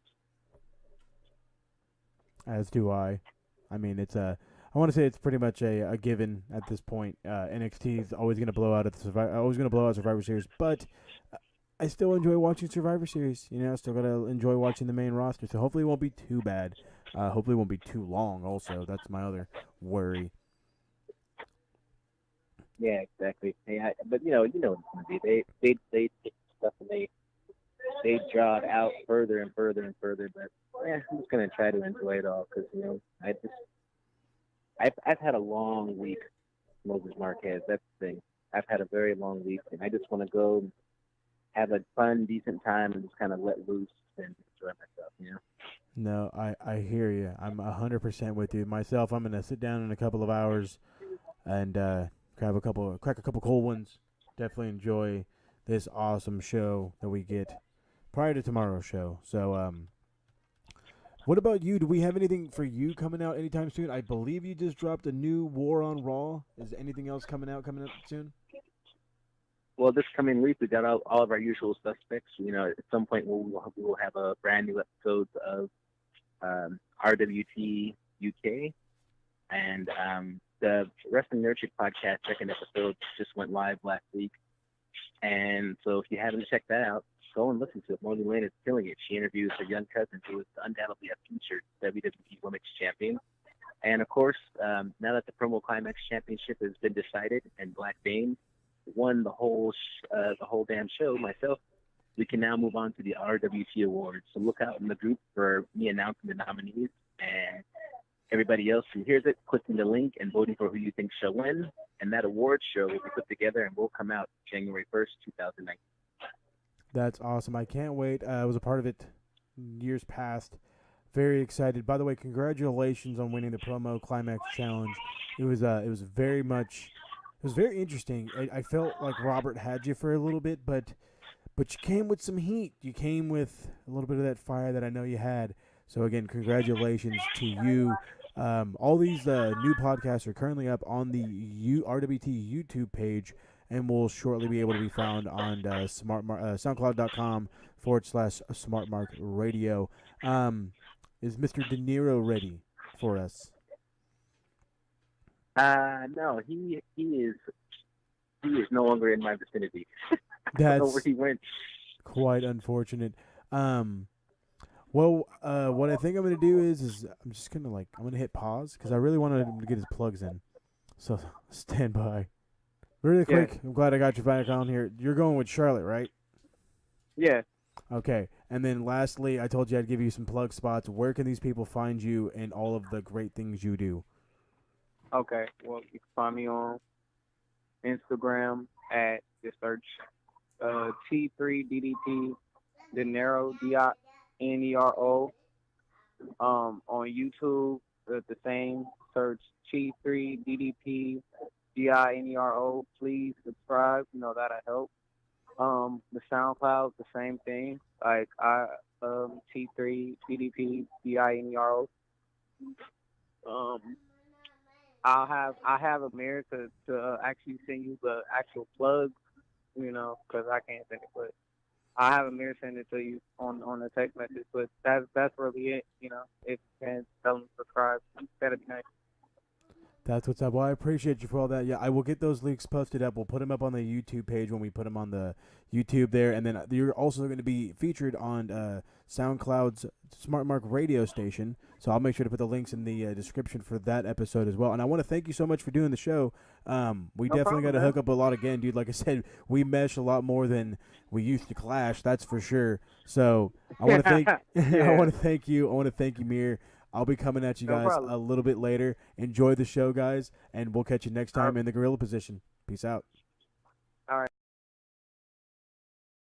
As do I. I mean, I want to say it's pretty much a given at this point. NXT is always going to blow out Survivor Series, but I still enjoy watching Survivor Series. You know, I still got to enjoy watching the main roster. So hopefully it won't be too bad. Hopefully it won't be too long. Also, that's my other worry. Yeah, exactly. Hey, but you know what it's going to be. They take stuff and they draw it out further and further and further. But I'm just going to try to enjoy it all because I've had a long week, Moses Marquez. That's the thing. I've had a very long week, and I just want to go have a fun, decent time and just kind of let loose and enjoy myself, you know? No, I hear you. I'm 100% with you. Myself, I'm going to sit down in a couple of hours and crack a couple cold ones. Definitely enjoy this awesome show that we get prior to tomorrow's show. So, what about you? Do we have anything for you coming out anytime soon? I believe you just dropped a new War on Raw. Is anything else coming up soon? Well, this coming week, we got all of our usual suspects. You know, at some point we will have a brand new episode of RWT UK. And the Wrestling Nurtured podcast second episode just went live last week. And so if you haven't checked that out, go and listen to it. Molly Lane is killing it. She interviews her young cousin, who is undoubtedly a future WWE Women's Champion. And of course, now that the Promo Climax Championship has been decided and Blackbane won the whole damn show, myself, we can now move on to the RWT Awards. So look out in the group for me announcing the nominees and everybody else who hears it, clicking the link and voting for who you think shall win. And that awards show will be put together and will come out January 1st, 2019. That's awesome. I can't wait. I was a part of it years past. Very excited. By the way, congratulations on winning the Promo Climax Challenge. It was very interesting. I felt like Robert had you for a little bit, but you came with some heat. You came with a little bit of that fire that I know you had. So again, congratulations to you. All these new podcasts are currently up on the RWT YouTube page and will shortly be able to be found on SoundCloud.com/SmartMarkRadio. Is Mr. De Niro ready for us? No, he is no longer in my vicinity. I don't know That's where he went. quite unfortunate. Well, what I think I'm gonna do is I'm just gonna I'm gonna hit pause because I really wanted him to get his plugs in. So stand by. Really Yeah. quick. I'm glad I got you back on here. You're going with Charlotte, right? Yeah. Okay. And then lastly, I told you I'd give you some plug spots. Where can these people find you and all of the great things you do? Okay. Well, you can find me on Instagram at just search T3DDP Dinero Dinero. On YouTube, the same. Search T3DDP Dinero. Please subscribe. You know that'll help. The SoundCloud, the same thing. Like T3DDP Dinero. I have Emir to actually send you the actual plug, because I can't send it, but I have Emir send it to you on the text message. But that's really it, If you can tell them to subscribe, that'd be nice. That's what's up. Well, I appreciate you for all that. Yeah, I will get those links posted up. We'll put them up on the YouTube page when we put them on the YouTube there. And then you're also going to be featured on SoundCloud's Smart Mark radio station. So I'll make sure to put the links in the description for that episode as well. And I want to thank you so much for doing the show. We definitely got to hook up a lot again, dude. Like I said, we mesh a lot more than we used to clash. That's for sure. So I want to thank I want to thank you. I want to thank you, Mir. I'll be coming at you guys a little bit later. Enjoy the show, guys, and we'll catch you next time in the gorilla position. Peace out.